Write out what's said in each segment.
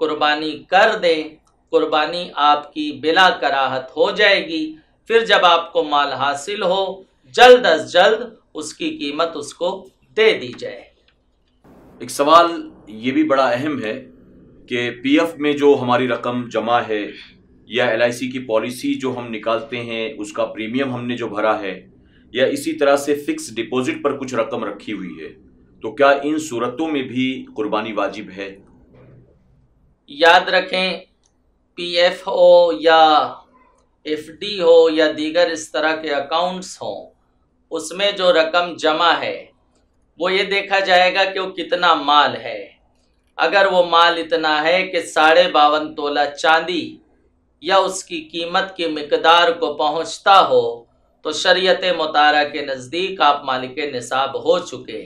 قربانی کر دیں، قربانی آپ کی بلا کراہت ہو جائے گی۔ پھر جب آپ کو مال حاصل ہو، جلد از جلد اس کی قیمت اس کو دے دی جائے۔ ایک سوال یہ بھی بڑا اہم ہے کہ پی ایف میں جو ہماری رقم جمع ہے یا ایل آئی سی کی پالیسی جو ہم نکالتے ہیں اس کا پریمیم ہم نے جو بھرا ہے، یا اسی طرح سے فکس ڈپوزٹ پر کچھ رقم رکھی ہوئی ہے، تو کیا ان صورتوں میں بھی قربانی واجب ہے؟ یاد رکھیں، پی ایف ہو یا ایف ڈی ہو یا دیگر اس طرح کے اکاؤنٹس ہوں، اس میں جو رقم جمع ہے وہ یہ دیکھا جائے گا کہ وہ کتنا مال ہے۔ اگر وہ مال اتنا ہے کہ 52.5 تولہ چاندی یا اس کی قیمت کی مقدار کو پہنچتا ہو، تو شریعت مطالعہ کے نزدیک آپ مالک نصاب ہو چکے،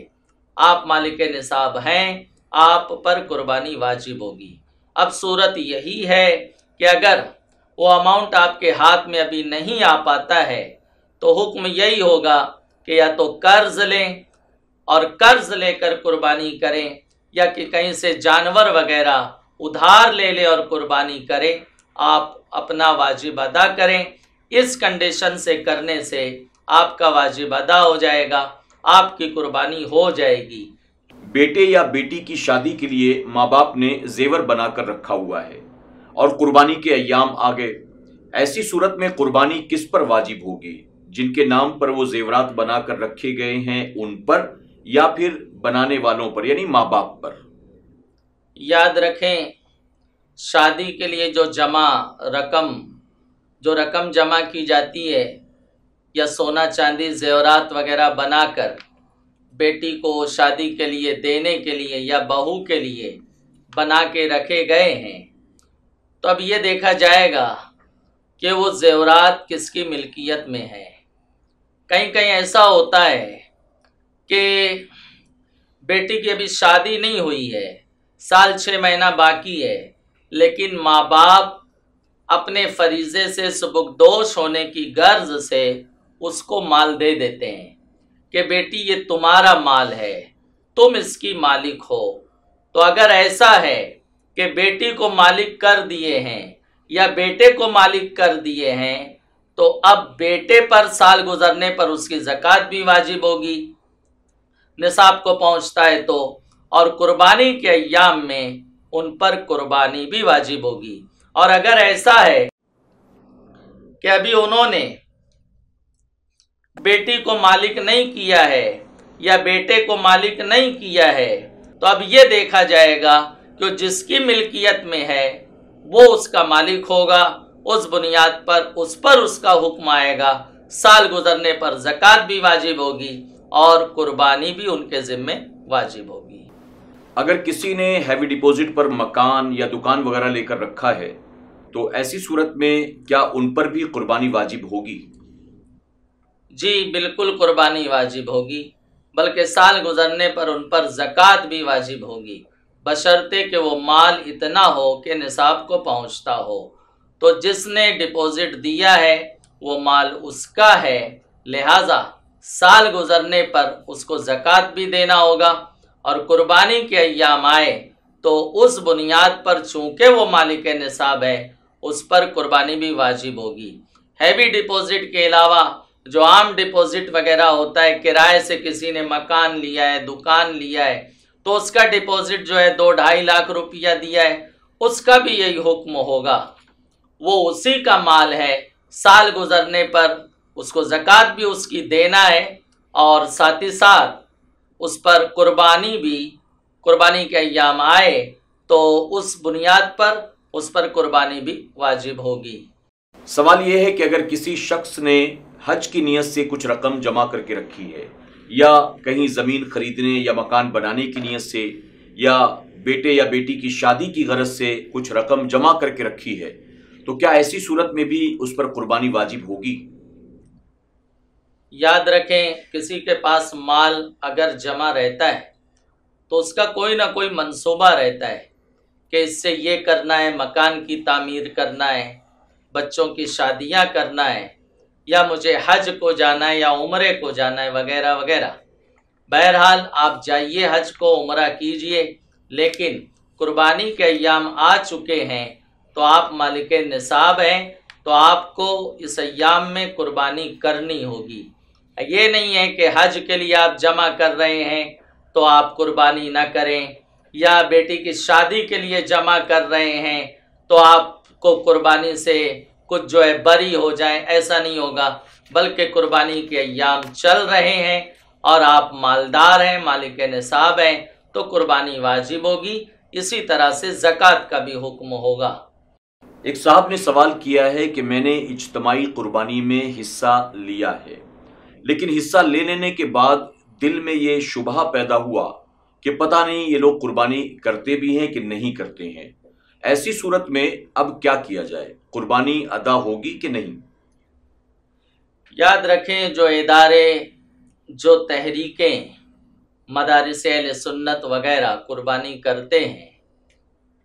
آپ مالک نصاب ہیں، آپ پر قربانی واجب ہوگی۔ اب صورت یہی ہے کہ اگر وہ اماؤنٹ آپ کے ہاتھ میں ابھی نہیں آ پاتا ہے تو حکم یہی ہوگا کہ یا تو قرض لیں اور قرض لے کر قربانی کریں، یا کہ کہیں سے جانور وغیرہ ادھار لے لیں اور قربانی کریں۔ آپ اپنا واجب ادا کریں، اس کنڈیشن سے کرنے سے آپ کا واجب ادا ہو جائے گا، آپ کی قربانی ہو جائے گی۔ بیٹے یا بیٹی کی شادی کے لیے ماں باپ نے زیور بنا کر رکھا ہوا ہے اور قربانی کے ایام آگے، ایسی صورت میں قربانی کس پر واجب ہوگی؟ جن کے نام پر وہ زیورات بنا کر رکھے گئے ہیں ان پر، یا پھر بنانے والوں پر یعنی ماں باپ پر؟ یاد رکھیں، شادی کے لیے جو رقم جمع کی جاتی ہے یا سونا چاندی زیورات وغیرہ بنا کر بیٹی کو شادی کے لیے دینے کے لیے یا بہو کے لیے بنا کے رکھے گئے ہیں، تو اب یہ دیکھا جائے گا کہ وہ زیورات کس کی ملکیت میں ہے۔ کہیں کہیں ایسا ہوتا ہے کہ بیٹی کی ابھی شادی نہیں ہوئی ہے، سال 6 مہینہ باقی ہے، لیکن ماں باپ اپنے فریضے سے سبکدوش ہونے کی غرض سے اس کو مال دے دیتے ہیں کہ بیٹی یہ تمہارا مال ہے، تم اس کی مالک ہو۔ تو اگر ایسا ہے کہ بیٹی کو مالک کر دیے ہیں یا بیٹے کو مالک کر دیے ہیں، تو اب بیٹے پر سال گزرنے پر اس کی زکوٰۃ بھی واجب ہوگی، نصاب کو پہنچتا ہے تو، اور قربانی کے ایام میں ان پر قربانی بھی واجب ہوگی۔ اور اگر ایسا ہے کہ ابھی انہوں نے بیٹی کو مالک نہیں کیا ہے یا بیٹے کو مالک نہیں کیا ہے، تو اب یہ دیکھا جائے گا کہ جس کی ملکیت میں ہے وہ اس کا مالک ہوگا، اس بنیاد پر اس کا حکم آئے گا، سال گزرنے پر زکوٰۃ بھی واجب ہوگی اور قربانی بھی ان کے ذمے واجب ہوگی۔ اگر کسی نے ہیوی ڈپوزٹ پر مکان یا دکان وغیرہ لے کر رکھا ہے تو ایسی صورت میں کیا ان پر بھی قربانی واجب ہوگی؟ جی بالکل قربانی واجب ہوگی، بلکہ سال گزرنے پر ان پر زکوٰۃ بھی واجب ہوگی، بشرطے کہ وہ مال اتنا ہو کہ نصاب کو پہنچتا ہو۔ تو جس نے ڈپوزٹ دیا ہے وہ مال اس کا ہے، لہٰذا سال گزرنے پر اس کو زکوٰۃ بھی دینا ہوگا، اور قربانی کے ایام آئے تو اس بنیاد پر چونکہ وہ مالک نصاب ہے اس پر قربانی بھی واجب ہوگی۔ ہیوی ڈپوزٹ کے علاوہ جو عام ڈپوزٹ وغیرہ ہوتا ہے، کرائے سے کسی نے مکان لیا ہے، دکان لیا ہے، تو اس کا ڈپوزٹ جو ہے 2-2.5 لاکھ روپیہ دیا ہے، اس کا بھی یہی حکم ہوگا، وہ اسی کا مال ہے، سال گزرنے پر اس کو زکوٰۃ بھی اس کی دینا ہے، اور ساتھ ہی ساتھ اس پر قربانی کے ایام آئے تو اس بنیاد پر اس پر قربانی بھی واجب ہوگی۔ سوال یہ ہے کہ اگر کسی شخص نے حج کی نیت سے کچھ رقم جمع کر کے رکھی ہے، یا کہیں زمین خریدنے یا مکان بنانے کی نیت سے، یا بیٹے یا بیٹی کی شادی کی غرض سے کچھ رقم جمع کر کے رکھی ہے، تو کیا ایسی صورت میں بھی اس پر قربانی واجب ہوگی؟ یاد رکھیں، کسی کے پاس مال اگر جمع رہتا ہے تو اس کا کوئی نہ کوئی منصوبہ رہتا ہے کہ اس سے یہ کرنا ہے، مکان کی تعمیر کرنا ہے، بچوں کی شادیاں کرنا ہے، یا مجھے حج کو جانا ہے یا عمرے کو جانا ہے وغیرہ وغیرہ۔ بہرحال آپ جائیے، حج کو عمرہ کیجئے، لیکن قربانی کے ایام آ چکے ہیں تو آپ مالک نصاب ہیں، تو آپ کو اس ایام میں قربانی کرنی ہوگی۔ یہ نہیں ہے کہ حج کے لیے آپ جمع کر رہے ہیں تو آپ قربانی نہ کریں، یا بیٹی کی شادی کے لیے جمع کر رہے ہیں تو آپ کو قربانی سے کچھ جو ہے بری ہو جائیں، ایسا نہیں ہوگا، بلکہ قربانی کے ایام چل رہے ہیں اور آپ مالدار ہیں، مالک نصاب ہیں، تو قربانی واجب ہوگی۔ اسی طرح سے زکوٰۃ کا بھی حکم ہوگا۔ ایک صاحب نے سوال کیا ہے کہ میں نے اجتماعی قربانی میں حصہ لیا ہے، لیکن حصہ لے لینے کے بعد دل میں یہ شبہ پیدا ہوا کہ پتہ نہیں یہ لوگ قربانی کرتے بھی ہیں کہ نہیں کرتے ہیں۔ ایسی صورت میں اب کیا کیا جائے؟ قربانی ادا ہوگی کہ نہیں؟ یاد رکھیں، جو ادارے، جو تحریکیں، مدارس اہل سنت وغیرہ قربانی کرتے ہیں،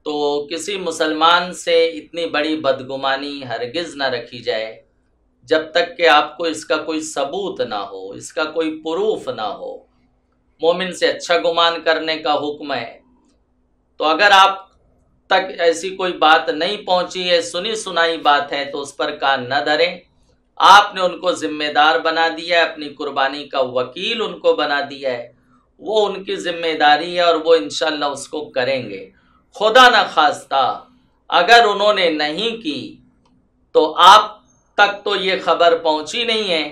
تو کسی مسلمان سے اتنی بڑی بدگمانی ہرگز نہ رکھی جائے جب تک کہ آپ کو اس کا کوئی ثبوت نہ ہو، اس کا کوئی پروف نہ ہو۔ مومن سے اچھا گمان کرنے کا حکم ہے، تو اگر آپ تک ایسی کوئی بات نہیں پہنچی ہے، سنی سنائی بات ہے، تو اس پر کان نہ دھریں۔ آپ نے ان کو ذمہ دار بنا دیا ہے، اپنی قربانی کا وکیل ان کو بنا دیا ہے، وہ ان کی ذمہ داری ہے اور وہ انشاءاللہ اس کو کریں گے۔ خدا نہ خواستہ اگر انہوں نے نہیں کی تو آپ تک تو یہ خبر پہنچی نہیں ہے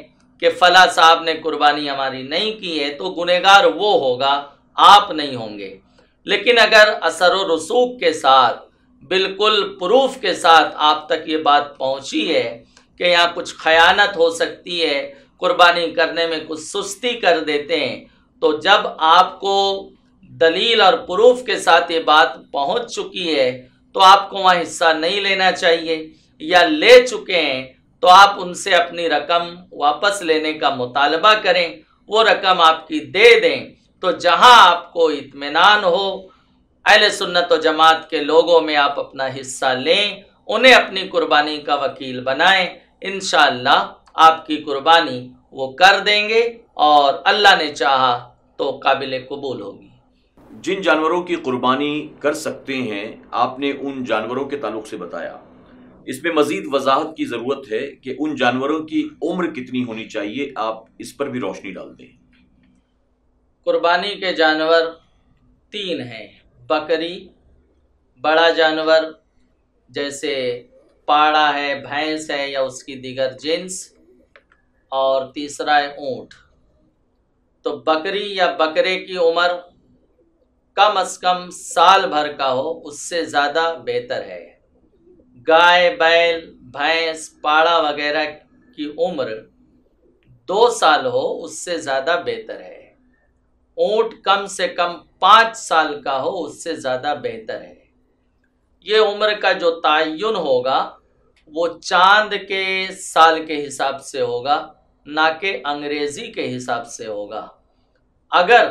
کہ فلاں صاحب نے قربانی ہماری نہیں کی ہے، تو گنہگار وہ ہوگا، آپ نہیں ہوں گے۔ لیکن اگر اثر و رسوخ کے ساتھ، بالکل پروف کے ساتھ آپ تک یہ بات پہنچی ہے کہ یہاں کچھ خیانت ہو سکتی ہے، قربانی کرنے میں کچھ سستی کر دیتے ہیں، تو جب آپ کو دلیل اور پروف کے ساتھ یہ بات پہنچ چکی ہے تو آپ کو وہاں حصہ نہیں لینا چاہیے، یا لے چکے ہیں تو آپ ان سے اپنی رقم واپس لینے کا مطالبہ کریں، وہ رقم آپ کی دے دیں، تو جہاں آپ کو اطمینان ہو، اہل سنت و جماعت کے لوگوں میں آپ اپنا حصہ لیں، انہیں اپنی قربانی کا وکیل بنائیں، انشاءاللہ آپ کی قربانی وہ کر دیں گے اور اللہ نے چاہا تو قابل قبول ہوگی۔ جن جانوروں کی قربانی کر سکتے ہیں آپ نے ان جانوروں کے تعلق سے بتایا، اس میں مزید وضاحت کی ضرورت ہے کہ ان جانوروں کی عمر کتنی ہونی چاہیے، آپ اس پر بھی روشنی ڈال دیں۔ قربانی کے جانور 3 ہیں: بکری، بڑا جانور جیسے پاڑا ہے، بھینس ہے یا اس کی دیگر جنس، اور تیسرا ہے اونٹ۔ تو بکری یا بکرے کی عمر کم از کم سال بھر کا ہو، اس سے زیادہ بہتر ہے۔ گائے، بیل، بھینس، پاڑا وغیرہ کی عمر 2 سال ہو، اس سے زیادہ بہتر ہے۔ اونٹ کم سے کم 5 سال کا ہو، اس سے زیادہ بہتر ہے۔ یہ عمر کا جو تعین ہوگا وہ چاند کے سال کے حساب سے ہوگا، نہ کہ انگریزی کے حساب سے ہوگا۔ اگر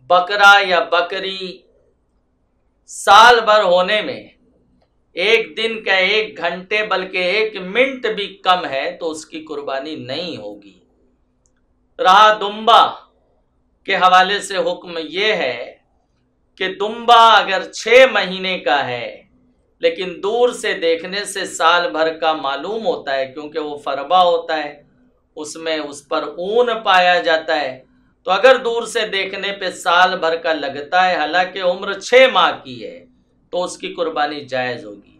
بکرا یا بکری سال بھر ہونے میں 1 دن کا 1 گھنٹے بلکہ 1 منٹ بھی کم ہے تو اس کی قربانی نہیں ہوگی۔ رہا دمبا کے حوالے سے حکم یہ ہے کہ دمبا اگر 6 مہینے کا ہے لیکن دور سے دیکھنے سے سال بھر کا معلوم ہوتا ہے، کیونکہ وہ فربا ہوتا ہے، اس میں اس پر اون پایا جاتا ہے، تو اگر دور سے دیکھنے پہ سال بھر کا لگتا ہے حالانکہ عمر 6 ماہ کی ہے تو اس کی قربانی جائز ہوگی۔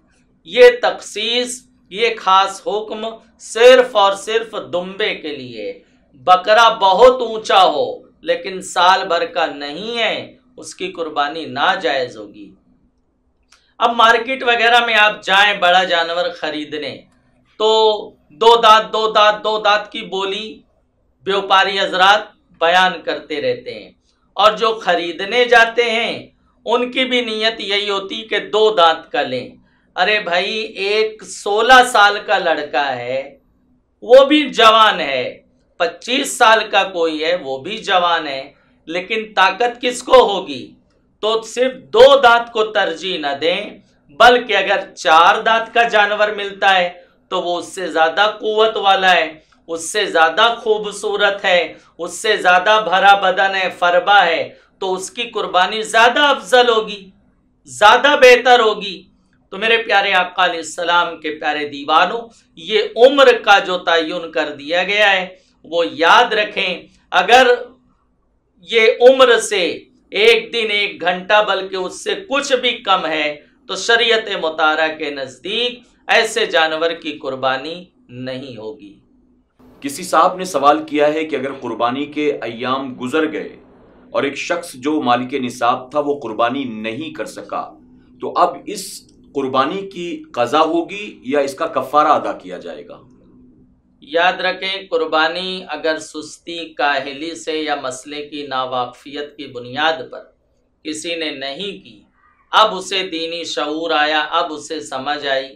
یہ تخصیص، یہ خاص حکم صرف اور صرف دمبے کے لیے۔ بکرا بہت اونچا ہو لیکن سال بھر کا نہیں ہے، اس کی قربانی ناجائز ہوگی۔ اب مارکیٹ وغیرہ میں آپ جائیں بڑا جانور خریدنے تو 2 دانت کی بولی بیوپاری حضرات بیان کرتے رہتے ہیں، اور جو خریدنے جاتے ہیں ان کی بھی نیت یہی ہوتی کہ 2 دانت کا لیں۔ ارے بھائی، ایک 16 سال کا لڑکا ہے، وہ بھی جوان ہے، 25 سال کا کوئی ہے، وہ بھی جوان ہے، لیکن طاقت کس کو ہوگی؟ تو صرف 2 دانت کو ترجیح نہ دیں، بلکہ اگر 4 دانت کا جانور ملتا ہے تو وہ اس سے زیادہ قوت والا ہے، اس سے زیادہ خوبصورت ہے، اس سے زیادہ بھرا بدن ہے، فربا ہے، تو اس کی قربانی زیادہ افضل ہوگی، زیادہ بہتر ہوگی۔ تو میرے پیارے آقا علیہ السلام کے پیارے دیوانوں، یہ عمر کا جو تعین کر دیا گیا ہے وہ یاد رکھیں۔ اگر یہ عمر سے ایک دن، ایک گھنٹہ، بلکہ اس سے کچھ بھی کم ہے تو شریعت مطہرہ کے نزدیک ایسے جانور کی قربانی نہیں ہوگی۔ کسی صاحب نے سوال کیا ہے کہ اگر قربانی کے ایام گزر گئے اور ایک شخص جو مالک نصاب تھا وہ قربانی نہیں کر سکا تو اب اس قربانی کی قضا ہوگی یا اس کا کفارہ ادا کیا جائے گا؟ یاد رکھیں، قربانی اگر سستی، کاہلی سے یا مسئلے کی ناواقفیت کی بنیاد پر کسی نے نہیں کی، اب اسے دینی شعور آیا، اب اسے سمجھ آئی،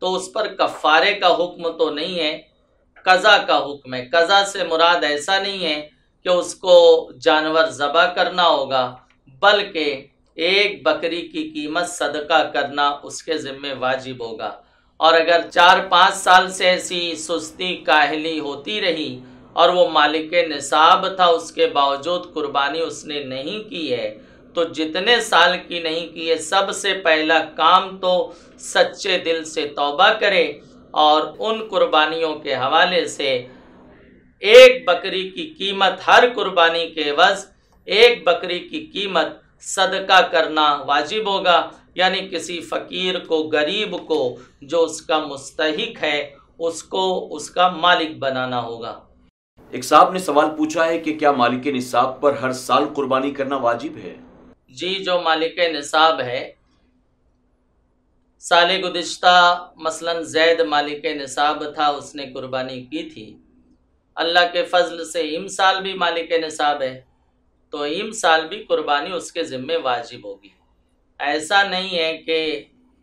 تو اس پر کفارے کا حکم تو نہیں ہے، قضا کا حکم ہے۔ قضا سے مراد ایسا نہیں ہے کہ اس کو جانور ذبح کرنا ہوگا، بلکہ ایک بکری کی قیمت صدقہ کرنا اس کے ذمہ واجب ہوگا۔ اور اگر 4-5 سال سے ایسی سستی، کاہلی ہوتی رہی اور وہ مالک نصاب تھا، اس کے باوجود قربانی اس نے نہیں کی ہے، تو جتنے سال کی نہیں کی ہے، سب سے پہلا کام تو سچے دل سے توبہ کرے اور ان قربانیوں کے حوالے سے ایک بکری کی قیمت، ہر قربانی کے عوض ایک بکری کی قیمت صدقہ کرنا واجب ہوگا، یعنی کسی فقیر کو، غریب کو، جو اس کا مستحق ہے، اس کو اس کا مالک بنانا ہوگا۔ ایک صاحب نے سوال پوچھا ہے کہ کیا مالک نصاب پر ہر سال قربانی کرنا واجب ہے؟ جی، جو مالک نصاب ہے، سال گزشتہ مثلا زید مالک نصاب تھا، اس نے قربانی کی تھی، اللہ کے فضل سے ایم سال بھی مالک نصاب ہے، تو ایم سال بھی قربانی اس کے ذمہ واجب ہوگی۔ ایسا نہیں ہے کہ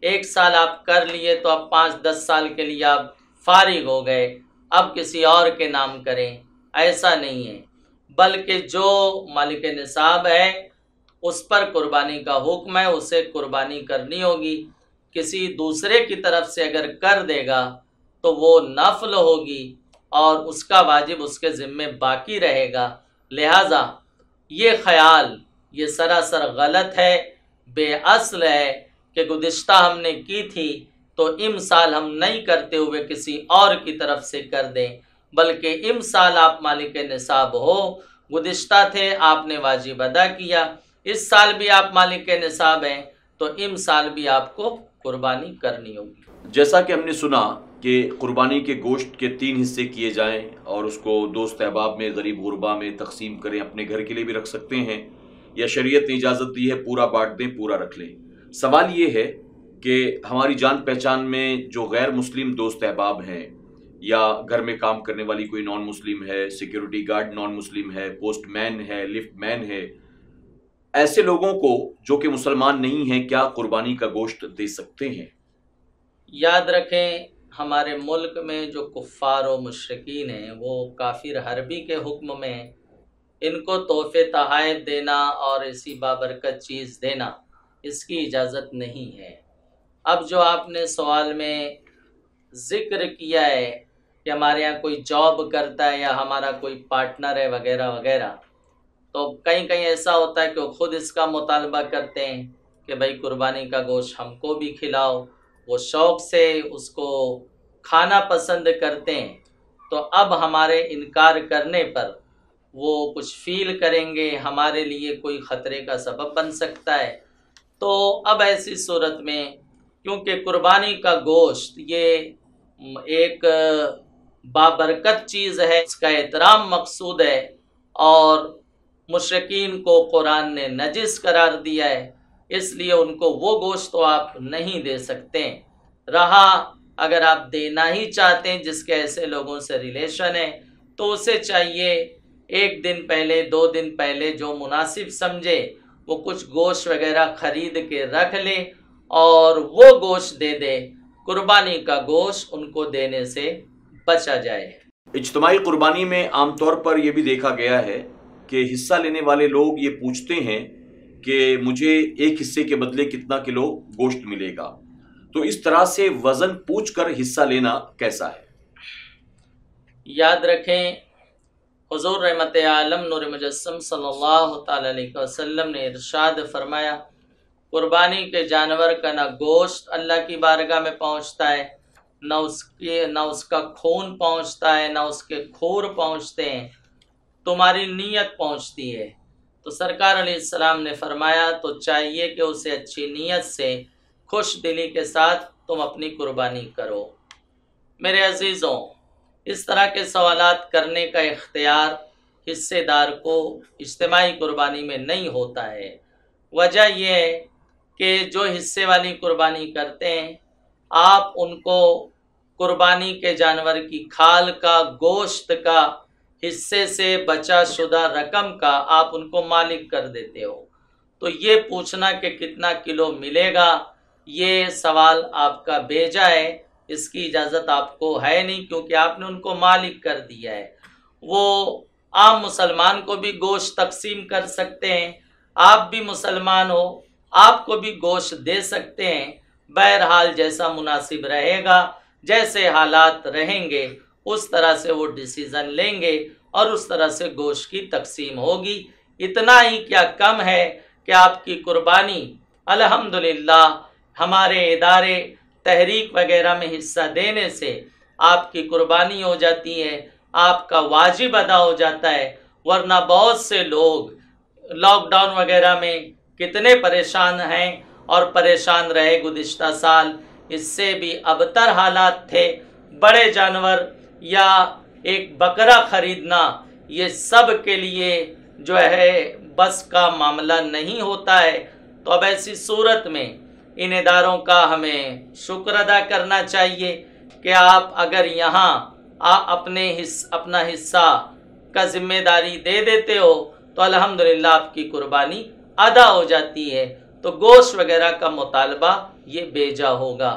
ایک سال آپ کر لیے تو اب 5-10 سال کے لیے آپ فارغ ہو گئے، اب کسی اور کے نام کریں، ایسا نہیں ہے، بلکہ جو مالک نصاب ہے اس پر قربانی کا حکم ہے، اسے قربانی کرنی ہوگی۔ کسی دوسرے کی طرف سے اگر کر دے گا تو وہ نفل ہوگی اور اس کا واجب اس کے ذمہ باقی رہے گا۔ لہٰذا یہ خیال یہ سراسر غلط ہے، بے اصل ہے کہ گزشتہ ہم نے کی تھی تو ام سال ہم نہیں کرتے ہوئے کسی اور کی طرف سے کر دیں، بلکہ ام سال آپ مالک نصاب ہو، گزشتہ تھے آپ نے واجب ادا کیا، اس سال بھی آپ مالک نصاب ہیں تو ام سال بھی آپ کو قربانی کرنی ہوگی۔ جیسا کہ ہم نے سنا کہ قربانی کے گوشت کے 3 حصے کیے جائیں اور اس کو دوست احباب میں، غریب غربا میں تقسیم کریں، اپنے گھر کے لیے بھی رکھ سکتے ہیں، یا شریعت نے اجازت دی ہے پورا بانٹ دیں، پورا رکھ لیں۔ سوال یہ ہے کہ ہماری جان پہچان میں جو غیر مسلم دوست احباب ہیں یا گھر میں کام کرنے والی کوئی نان مسلم ہے، سیکیورٹی گارڈ نان مسلم ہے، پوسٹ مین ہے، لفٹ مین ہے، ایسے لوگوں کو جو کہ مسلمان نہیں ہیں کیا قربانی کا گوشت دے سکتے ہیں؟ یاد رکھیں، ہمارے ملک میں جو کفار و مشرکین ہیں وہ کافر حربی کے حکم میں ہیں، ان کو تحفے تحائف دینا اور ایسی بابرکت چیز دینا اس کی اجازت نہیں ہے۔ اب جو آپ نے سوال میں ذکر کیا ہے کہ ہمارے یہاں کوئی جاب کرتا ہے یا ہمارا کوئی پارٹنر ہے وغیرہ وغیرہ، تو کہیں کہیں ایسا ہوتا ہے کہ وہ خود اس کا مطالبہ کرتے ہیں کہ بھائی قربانی کا گوشت ہم کو بھی کھلاؤ، وہ شوق سے اس کو کھانا پسند کرتے ہیں، تو اب ہمارے انکار کرنے پر وہ کچھ فیل کریں گے، ہمارے لیے کوئی خطرے کا سبب بن سکتا ہے، تو اب ایسی صورت میں کیونکہ قربانی کا گوشت یہ ایک بابرکت چیز ہے، اس کا احترام مقصود ہے، اور مشرکین کو قرآن نے نجس قرار دیا ہے، اس لیے ان کو وہ گوشت تو آپ نہیں دے سکتے۔ رہا اگر آپ دینا ہی چاہتے ہیں، جس کے ایسے لوگوں سے ریلیشن ہے، تو اسے چاہیے 1 دن پہلے، 2 دن پہلے جو مناسب سمجھے وہ کچھ گوشت وغیرہ خرید کے رکھ لے اور وہ گوشت دے دے، قربانی کا گوشت ان کو دینے سے بچا جائے۔ اجتماعی قربانی میں عام طور پر یہ بھی دیکھا گیا ہے کہ حصہ لینے والے لوگ یہ پوچھتے ہیں کہ مجھے ایک حصے کے بدلے کتنا کلو گوشت ملے گا، تو اس طرح سے وزن پوچھ کر حصہ لینا کیسا ہے؟ یاد رکھیں، حضور رحمت عالم نور مجسم صلی اللہ تعالی علیہ وسلم نے ارشاد فرمایا قربانی کے جانور کا نہ گوشت اللہ کی بارگاہ میں پہنچتا ہے، نہ اس کا خون پہنچتا ہے، نہ اس کے کھور پہنچتے ہیں، تمہاری نیت پہنچتی ہے۔ تو سرکار علیہ السلام نے فرمایا تو چاہیے کہ اسے اچھی نیت سے خوش دلی کے ساتھ تم اپنی قربانی کرو۔ میرے عزیزوں، اس طرح کے سوالات کرنے کا اختیار حصے دار کو اجتماعی قربانی میں نہیں ہوتا ہے۔ وجہ یہ ہے کہ جو حصے والی قربانی کرتے ہیں، آپ ان کو قربانی کے جانور کی کھال کا، گوشت کا، حصے سے بچا شدہ رقم کا آپ ان کو مالک کر دیتے ہو۔ تو یہ پوچھنا کہ کتنا کلو ملے گا، یہ سوال آپ کا بیجا ہے، اس کی اجازت آپ کو ہے نہیں، کیونکہ آپ نے ان کو مالک کر دیا ہے۔ وہ عام مسلمان کو بھی گوشت تقسیم کر سکتے ہیں، آپ بھی مسلمان ہو، آپ کو بھی گوشت دے سکتے ہیں۔ بہرحال جیسا مناسب رہے گا، جیسے حالات رہیں گے، اس طرح سے وہ ڈیسیزن لیں گے اور اس طرح سے گوشت کی تقسیم ہوگی۔ اتنا ہی کیا کم ہے کہ آپ کی قربانی الحمدللہ ہمارے ادارے تحریک وغیرہ میں حصہ دینے سے آپ کی قربانی ہو جاتی ہے، آپ کا واجب ادا ہو جاتا ہے۔ ورنہ بہت سے لوگ لاک ڈاؤن وغیرہ میں کتنے پریشان ہیں اور پریشان رہے گزشتہ سال، اس سے بھی ابتر حالات تھے۔ بڑے جانور یا ایک بکرا خریدنا یہ سب کے لیے جو ہے بس کا معاملہ نہیں ہوتا ہے۔ تو اب ایسی صورت میں ان اداروں کا ہمیں شکر ادا کرنا چاہیے کہ آپ اگر یہاں اپنا حصہ کا ذمہ داری دے دیتے ہو تو الحمدللہ آپ کی قربانی ادا ہو جاتی ہے، تو گوشت وغیرہ کا مطالبہ یہ بیجا ہوگا۔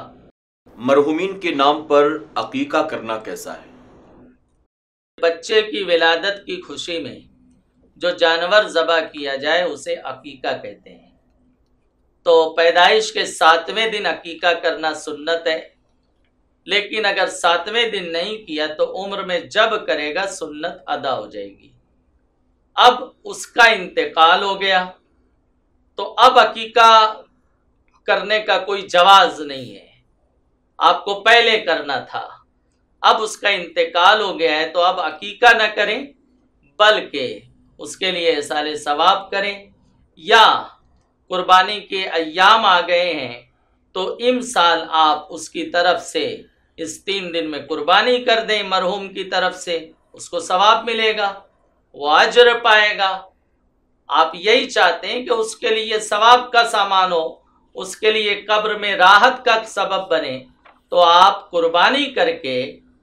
مرحومین کے نام پر عقیقہ کرنا کیسا ہے؟ بچے کی ولادت کی خوشی میں جو جانور ذبح کیا جائے اسے عقیقہ کہتے ہیں۔ تو پیدائش کے 7ویں دن عقیقہ کرنا سنت ہے، لیکن اگر 7ویں دن نہیں کیا تو عمر میں جب کرے گا سنت ادا ہو جائے گی۔ اب اس کا انتقال ہو گیا تو اب عقیقہ کرنے کا کوئی جواز نہیں ہے، آپ کو پہلے کرنا تھا۔ اب اس کا انتقال ہو گیا ہے تو اب عقیقہ نہ کریں بلکہ اس کے لیے احصال ثواب کریں، یا قربانی کے ایام آ گئے ہیں تو امسال آپ اس کی طرف سے اس 3 دن میں قربانی کر دیں مرحوم کی طرف سے، اس کو ثواب ملے گا، وہ اجر پائے گا۔ آپ یہی چاہتے ہیں کہ اس کے لیے ثواب کا سامان ہو، اس کے لیے قبر میں راحت کا سبب بنے، تو آپ قربانی کر کے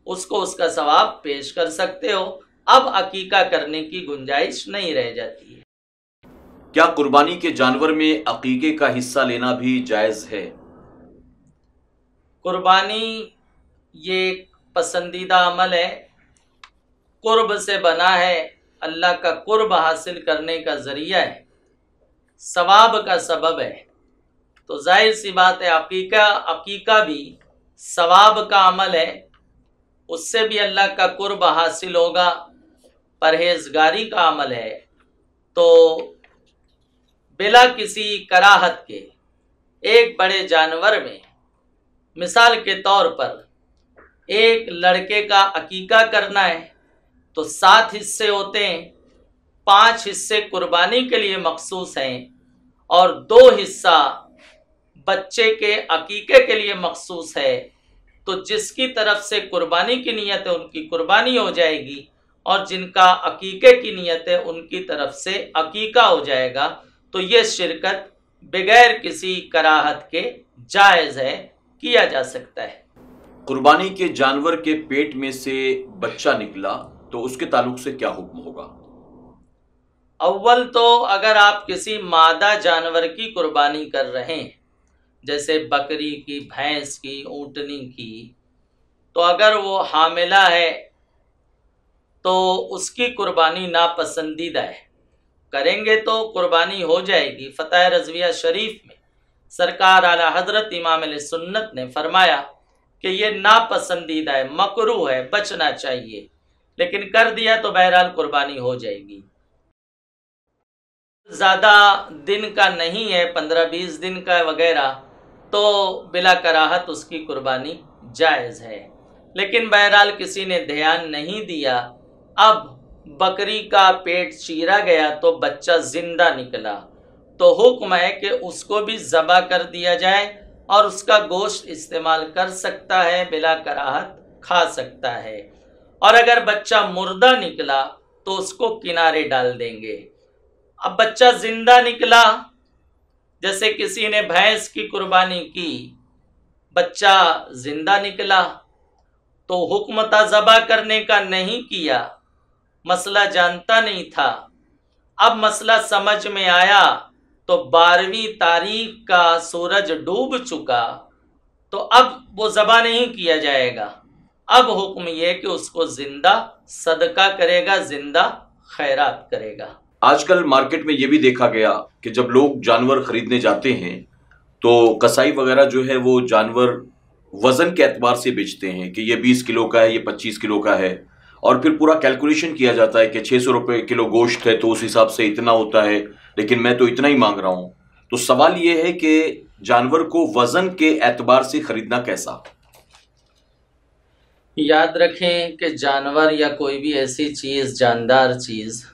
اس کو اس کا ثواب پیش کر سکتے ہو۔ اب عقیقہ کرنے کی گنجائش نہیں رہ جاتی ہے۔ کیا قربانی کے جانور میں عقیقے کا حصہ لینا بھی جائز ہے؟ قربانی یہ ایک پسندیدہ عمل ہے، قرب سے بنا ہے، اللہ کا قرب حاصل کرنے کا ذریعہ ہے، ثواب کا سبب ہے، تو ظاہر سی بات ہے عقیقہ بھی ثواب کا عمل ہے، اس سے بھی اللہ کا قرب حاصل ہوگا، پرہیزگاری کا عمل ہے۔ تو بلا کسی کراہت کے ایک بڑے جانور میں مثال کے طور پر ایک لڑکے کا عقیقہ کرنا ہے تو 7 حصے ہوتے ہیں، 5 حصے قربانی کے لیے مخصوص ہیں اور 2 حصہ بچے کے عقیقے کے لیے مخصوص ہے۔ تو جس کی طرف سے قربانی کی نیت ہے ان کی قربانی ہو جائے گی، اور جن کا عقیقے کی نیت ہے ان کی طرف سے عقیقہ ہو جائے گا۔ تو یہ شرکت بغیر کسی کراہت کے جائز ہے، کیا جا سکتا ہے۔ قربانی کے جانور کے پیٹ میں سے بچہ نکلا تو اس کے تعلق سے کیا حکم ہوگا؟ اول تو اگر آپ کسی مادہ جانور کی قربانی کر رہے ہیں، جیسے بکری کی، بھینس کی، اونٹنی کی، تو اگر وہ حاملہ ہے تو اس کی قربانی ناپسندیدہ ہے، کریں گے تو قربانی ہو جائے گی۔ فتح رضویہ شریف میں سرکار اعلیٰ حضرت امام علیہ سنت نے فرمایا کہ یہ ناپسندیدہ ہے، مکروہ ہے، بچنا چاہیے، لیکن کر دیا تو بہرحال قربانی ہو جائے گی۔ زیادہ دن کا نہیں ہے، 15-20 دن کا وغیرہ، تو بلا کراہت اس کی قربانی جائز ہے۔ لیکن بہرحال کسی نے دھیان نہیں دیا، اب بکری کا پیٹ چیرا گیا تو بچہ زندہ نکلا، تو حکم ہے کہ اس کو بھی ذبح کر دیا جائے اور اس کا گوشت استعمال کر سکتا ہے، بلا کراہت کھا سکتا ہے۔ اور اگر بچہ مردہ نکلا تو اس کو کنارے ڈال دیں گے۔ اب بچہ زندہ نکلا، جیسے کسی نے بھینس کی قربانی کی، بچہ زندہ نکلا تو حکم تھا ذبح کرنے کا، نہیں کیا، مسئلہ جانتا نہیں تھا۔ اب مسئلہ سمجھ میں آیا تو 12ویں تاریخ کا سورج ڈوب چکا، تو اب وہ ذبح نہیں کیا جائے گا۔ اب حکم یہ کہ اس کو زندہ صدقہ کرے گا، زندہ خیرات کرے گا۔ آج کل مارکیٹ میں یہ بھی دیکھا گیا کہ جب لوگ جانور خریدنے جاتے ہیں تو قصائی وغیرہ جو ہے وہ جانور وزن کے اعتبار سے بیچتے ہیں کہ یہ 20 کلو کا ہے، یہ 25 کلو کا ہے، اور پھر پورا کیلکولیشن کیا جاتا ہے کہ 600 روپے کلو گوشت ہے تو اس حساب سے اتنا ہوتا ہے، لیکن میں تو اتنا ہی مانگ رہا ہوں۔ تو سوال یہ ہے کہ جانور کو وزن کے اعتبار سے خریدنا کیسا؟ یاد رکھیں کہ جانور یا کوئی بھی ایسی چیز، جاندار چیز،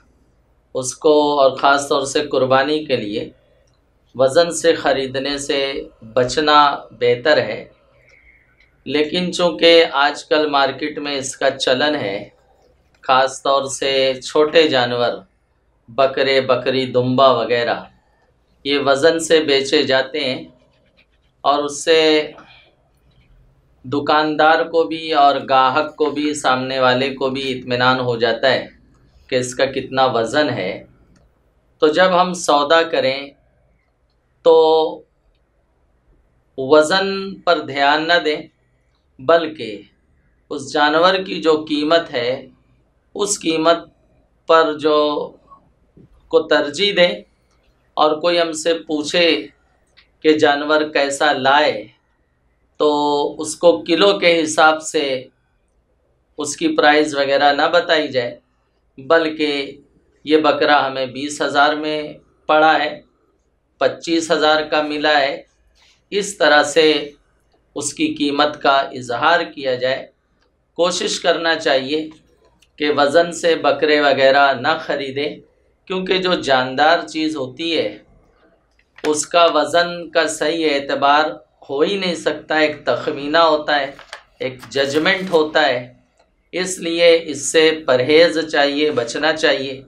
اس کو اور خاص طور سے قربانی کے لیے وزن سے خریدنے سے بچنا بہتر ہے۔ لیکن چونکہ آج کل مارکیٹ میں اس کا چلن ہے، خاص طور سے چھوٹے جانور، بکرے، بکری، دمبا وغیرہ، یہ وزن سے بیچے جاتے ہیں، اور اس سے دکاندار کو بھی اور گاہک کو بھی، سامنے والے کو بھی اطمینان ہو جاتا ہے کہ اس کا کتنا وزن ہے۔ تو جب ہم سودا کریں تو وزن پر دھیان نہ دیں، بلکہ اس جانور کی جو قیمت ہے اس قیمت پر کو ترجیح دیں، اور کوئی ہم سے پوچھے کہ جانور کیسا لائے تو اس کو کلو کے حساب سے اس کی پرائز وغیرہ نہ بتائی جائے، بلکہ یہ بکرا ہمیں 20,000 میں پڑا ہے، 25,000 کا ملا ہے، اس طرح سے اس کی قیمت کا اظہار کیا جائے۔ کوشش کرنا چاہیے کہ وزن سے بکرے وغیرہ نہ خریدیں، کیونکہ جو جاندار چیز ہوتی ہے اس کا وزن کا صحیح اعتبار ہو ہی نہیں سکتا، ایک تخمینہ ہوتا ہے، ایک ججمنٹ ہوتا ہے، اس لیے اس سے پرہیز چاہیے، بچنا چاہیے۔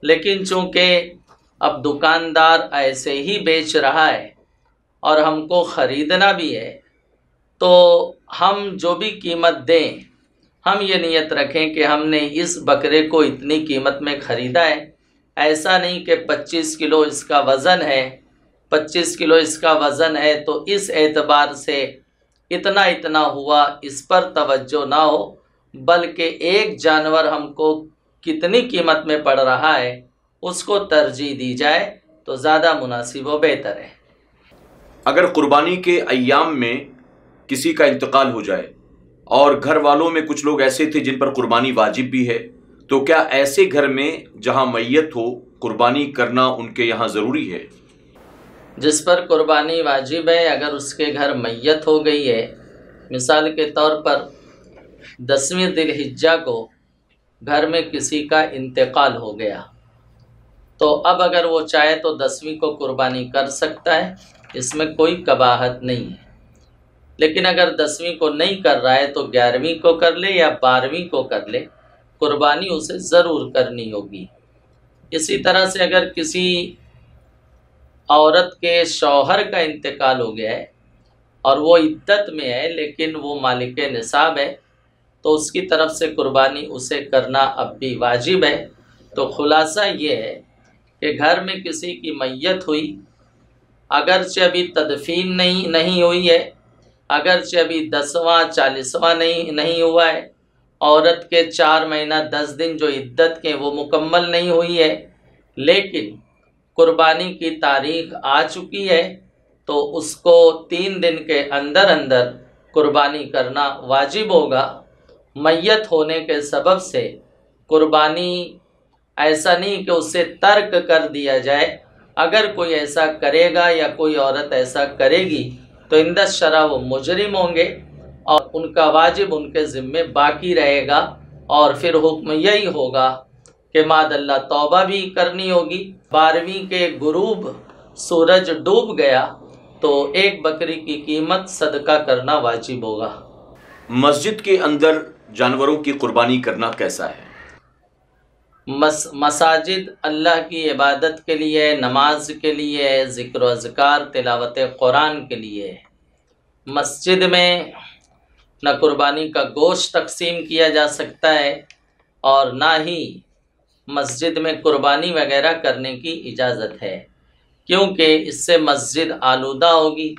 لیکن چونکہ اب دکاندار ایسے ہی بیچ رہا ہے اور ہم کو خریدنا بھی ہے، تو ہم جو بھی قیمت دیں، ہم یہ نیت رکھیں کہ ہم نے اس بکرے کو اتنی قیمت میں خریدا ہے، ایسا نہیں کہ 25 کلو اس کا وزن ہے، 25 کلو اس کا وزن ہے تو اس اعتبار سے اتنا ہوا، اس پر توجہ نہ ہو، بلکہ ایک جانور ہم کو کتنی قیمت میں پڑ رہا ہے اس کو ترجیح دی جائے تو زیادہ مناسب و بہتر ہے۔ اگر قربانی کے ایام میں کسی کا انتقال ہو جائے اور گھر والوں میں کچھ لوگ ایسے تھے جن پر قربانی واجب بھی ہے، تو کیا ایسے گھر میں جہاں میت ہو قربانی کرنا ان کے یہاں ضروری ہے؟ جس پر قربانی واجب ہے، اگر اس کے گھر میت ہو گئی ہے، مثال کے طور پر 10ویں ذی الحجہ کو گھر میں کسی کا انتقال ہو گیا، تو اب اگر وہ چاہے تو 10ویں کو قربانی کر سکتا ہے، اس میں کوئی قباحت نہیں ہے۔ لیکن اگر 10ویں کو نہیں کر رہا ہے تو 11ویں کو کر لے یا 12ویں کو کر لے، قربانی اسے ضرور کرنی ہوگی۔ اسی طرح سے اگر کسی عورت کے شوہر کا انتقال ہو گیا ہے اور وہ عدت میں ہے لیکن وہ مالک نصاب ہے، تو اس کی طرف سے قربانی اسے کرنا اب بھی واجب ہے۔ تو خلاصہ یہ ہے کہ گھر میں کسی کی میت ہوئی، اگرچہ ابھی تدفین نہیں ہوئی ہے، اگرچہ ابھی 10واں 40واں نہیں ہوا ہے، عورت کے 4 مہینہ 10 دن جو عدت کے وہ مکمل نہیں ہوئی ہے، لیکن قربانی کی تاریخ آ چکی ہے، تو اس کو 3 دن کے اندر قربانی کرنا واجب ہوگا۔ میت ہونے کے سبب سے قربانی ایسا نہیں کہ اسے ترک کر دیا جائے، اگر کوئی ایسا کرے گا یا کوئی عورت ایسا کرے گی تو عند الشرع وہ مجرم ہوں گے اور ان کا واجب ان کے ذمے باقی رہے گا، اور پھر حکم یہی ہوگا کہ ماد اللہ توبہ بھی کرنی ہوگی۔ 12ویں کے غروب سورج ڈوب گیا تو ایک بکری کی قیمت صدقہ کرنا واجب ہوگا۔ مسجد کے اندر جانوروں کی قربانی کرنا کیسا ہے؟ مساجد اللہ کی عبادت کے لیے، نماز کے لیے، ذکر و اذکار، تلاوت قرآن کے لیے۔ مسجد میں نہ قربانی کا گوشت تقسیم کیا جا سکتا ہے اور نہ ہی مسجد میں قربانی وغیرہ کرنے کی اجازت ہے، کیونکہ اس سے مسجد آلودہ ہوگی۔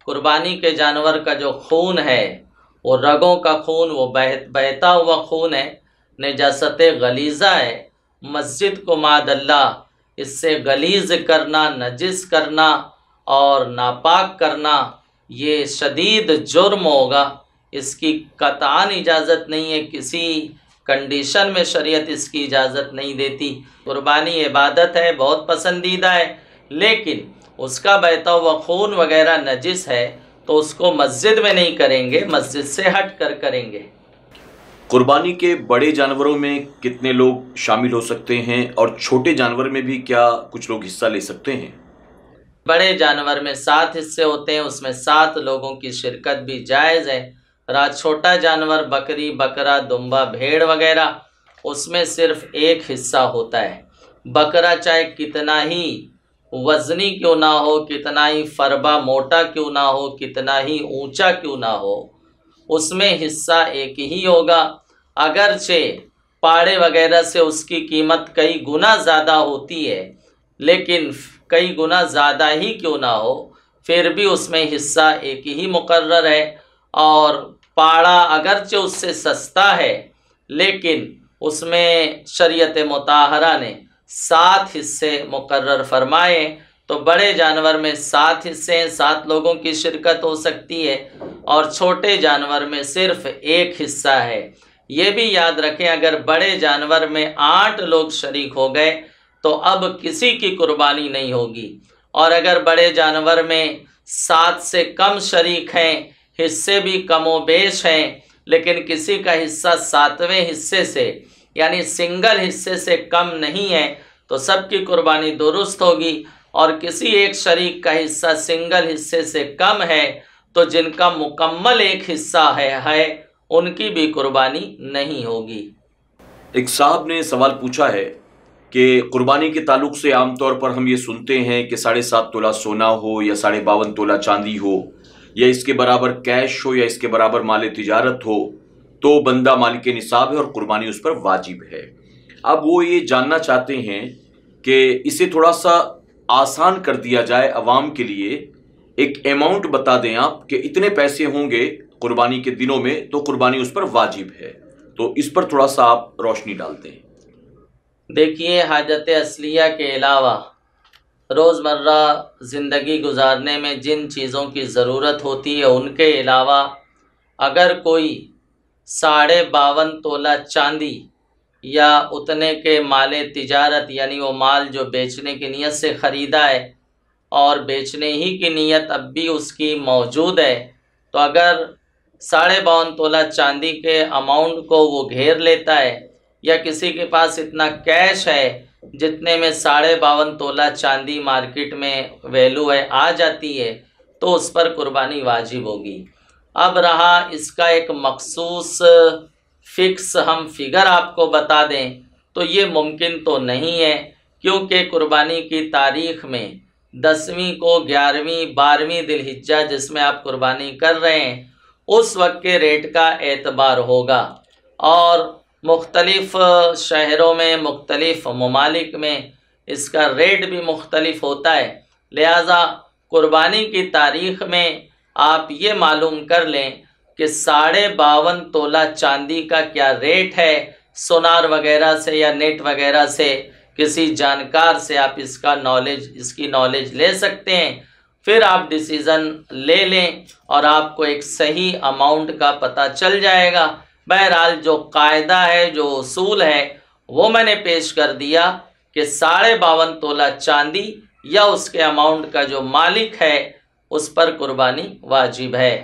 قربانی کے جانور کا جو خون ہے وہ رگوں کا خون، وہ بہتا ہوا خون ہے، نجاست غلیظہ ہے۔ مسجد کو معاذ اللہ اس سے غلیظ کرنا، نجس کرنا اور ناپاک کرنا یہ شدید جرم ہوگا۔ اس کی قطعاً اجازت نہیں ہے، کسی کنڈیشن میں شریعت اس کی اجازت نہیں دیتی۔ قربانی عبادت ہے، بہت پسندیدہ ہے، لیکن اس کا بہتا ہوا خون وغیرہ نجس ہے تو اس کو مسجد میں نہیں کریں گے، مسجد سے ہٹ کر کریں گے۔ قربانی کے بڑے جانوروں میں کتنے لوگ شامل ہو سکتے ہیں اور چھوٹے جانور میں بھی کیا کچھ لوگ حصہ لے سکتے ہیں؟ بڑے جانور میں 7 حصے ہوتے ہیں، اس میں 7 لوگوں کی شرکت بھی جائز ہے۔ چھوٹا جانور بکری، بکرا، دمبا، بھیڑ وغیرہ، اس میں صرف 1 حصہ ہوتا ہے۔ بکرا چاہے کتنا ہی وزنی کیوں نہ ہو، کتنا ہی فربا موٹا کیوں نہ ہو، کتنا ہی اونچا کیوں نہ ہو، اس میں حصہ 1 ہی ہوگا۔ اگرچہ پاڑے وغیرہ سے اس کی قیمت کئی گنا زیادہ ہوتی ہے، لیکن کئی گنا زیادہ ہی کیوں نہ ہو، پھر بھی اس میں حصہ 1 ہی مقرر ہے۔ اور پاڑا اگرچہ اس سے سستا ہے، لیکن اس میں شریعت مطہرہ نے 7 حصے مقرر فرمائے، تو بڑے جانور میں 7 حصے ہیں، 7 لوگوں کی شرکت ہو سکتی ہے، اور چھوٹے جانور میں صرف 1 حصہ ہے۔ یہ بھی یاد رکھیں، اگر بڑے جانور میں 8 لوگ شریک ہو گئے تو اب کسی کی قربانی نہیں ہوگی، اور اگر بڑے جانور میں 7 سے کم شریک ہیں، حصے بھی کم و بیش ہیں، لیکن کسی کا حصہ 7ویں حصے سے یعنی سنگل حصے سے کم نہیں ہے تو سب کی قربانی درست ہوگی، اور کسی ایک شریک کا حصہ سنگل حصے سے کم ہے تو جن کا مکمل 1 حصہ ہے ان کی بھی قربانی نہیں ہوگی۔ ایک صاحب نے سوال پوچھا ہے کہ قربانی کے تعلق سے عام طور پر ہم یہ سنتے ہیں کہ 7.5 تولہ سونا ہو یا 52.5 تولہ چاندی ہو یا اس کے برابر کیش ہو یا اس کے برابر مال تجارت ہو تو بندہ مالک نصاب ہے اور قربانی اس پر واجب ہے۔ اب وہ یہ جاننا چاہتے ہیں کہ اسے تھوڑا سا آسان کر دیا جائے عوام کے لیے، ایک اماؤنٹ بتا دیں آپ کہ اتنے پیسے ہوں گے قربانی کے دنوں میں تو قربانی اس پر واجب ہے، تو اس پر تھوڑا سا آپ روشنی ڈالتے ہیں۔ دیکھیے، حاجت اصلیہ کے علاوہ روزمرہ زندگی گزارنے میں جن چیزوں کی ضرورت ہوتی ہے ان کے علاوہ اگر کوئی 52.5 تولہ چاندی یا اتنے کے مال تجارت یعنی وہ مال جو بیچنے کی نیت سے خریدا ہے اور بیچنے ہی کی نیت اب بھی اس کی موجود ہے، تو اگر 52.5 تولہ چاندی کے اماؤنٹ کو وہ گھیر لیتا ہے یا کسی کے پاس اتنا کیش ہے جتنے میں 52.5 تولہ چاندی مارکیٹ میں ویلو ہے آ جاتی ہے تو اس پر قربانی واجب ہوگی۔ اب رہا اس کا ایک مخصوص فکس ہم فگر آپ کو بتا دیں تو یہ ممکن تو نہیں ہے، کیونکہ قربانی کی تاریخ میں 10ویں کو 11ویں 12ویں ذی الحجہ جس میں آپ قربانی کر رہے ہیں اس وقت کے ریٹ کا اعتبار ہوگا، اور مختلف شہروں میں مختلف ممالک میں اس کا ریٹ بھی مختلف ہوتا ہے، لہذا قربانی کی تاریخ میں آپ یہ معلوم کر لیں کہ 52.5 تولہ چاندی کا کیا ریٹ ہے، سونار وغیرہ سے یا نیٹ وغیرہ سے کسی جانکار سے آپ اس کی نالج لے سکتے ہیں، پھر آپ ڈیسیزن لے لیں اور آپ کو ایک صحیح اماؤنٹ کا پتہ چل جائے گا۔ بہرحال جو قاعدہ ہے، جو اصول ہے وہ میں نے پیش کر دیا کہ 52.5 تولہ چاندی یا اس کے اماؤنٹ کا جو مالک ہے اس پر قربانی واجب ہے۔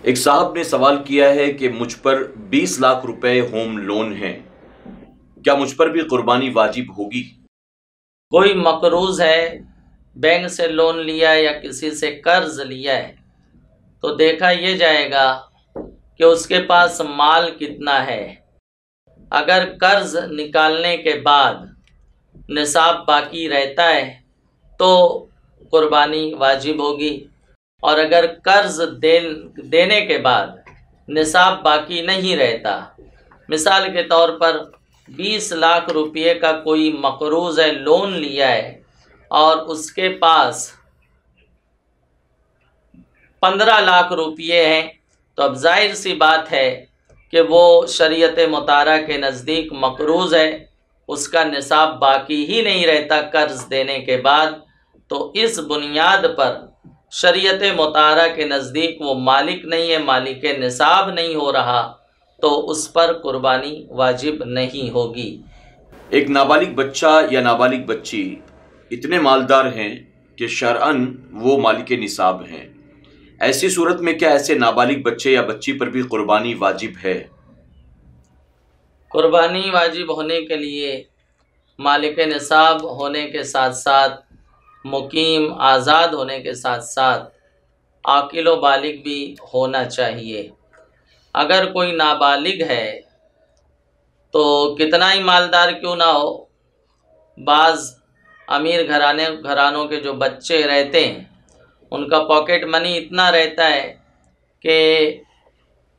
ایک صاحب نے سوال کیا ہے کہ مجھ پر 20 لاکھ روپے ہوم لون ہیں، کیا مجھ پر بھی قربانی واجب ہوگی؟ کوئی مقروض ہے، بینک سے لون لیا ہے یا کسی سے قرض لیا ہے، تو دیکھا یہ جائے گا کہ اس کے پاس مال کتنا ہے۔ اگر قرض نکالنے کے بعد نصاب باقی رہتا ہے تو قربانی واجب ہوگی، اور اگر قرض دینے کے بعد نصاب باقی نہیں رہتا، مثال کے طور پر 20 لاکھ روپے کا کوئی مقروض ہے، لون لیا ہے، اور اس کے پاس 15 لاکھ روپے ہیں، تو اب ظاہر سی بات ہے کہ وہ شریعت مطالعہ کے نزدیک مقروض ہے، اس کا نصاب باقی ہی نہیں رہتا قرض دینے کے بعد، تو اس بنیاد پر شریعت مطالعہ کے نزدیک وہ مالک نہیں ہے، مالک نصاب نہیں ہو رہا، تو اس پر قربانی واجب نہیں ہوگی۔ ایک نابالغ بچہ یا نابالغ بچی اتنے مالدار ہیں کہ شرعاً وہ مالک نصاب ہیں، ایسی صورت میں کیا ایسے نابالغ بچے یا بچی پر بھی قربانی واجب ہے؟ قربانی واجب ہونے کے لیے مالک نصاب ہونے کے ساتھ ساتھ، مقیم آزاد ہونے کے ساتھ ساتھ، عاقل و بالغ بھی ہونا چاہیے۔ اگر کوئی نابالغ ہے تو کتنا ہی مالدار کیوں نہ ہو، بعض امیر گھرانوں کے جو بچے رہتے ہیں ان کا پاکٹ منی اتنا رہتا ہے کہ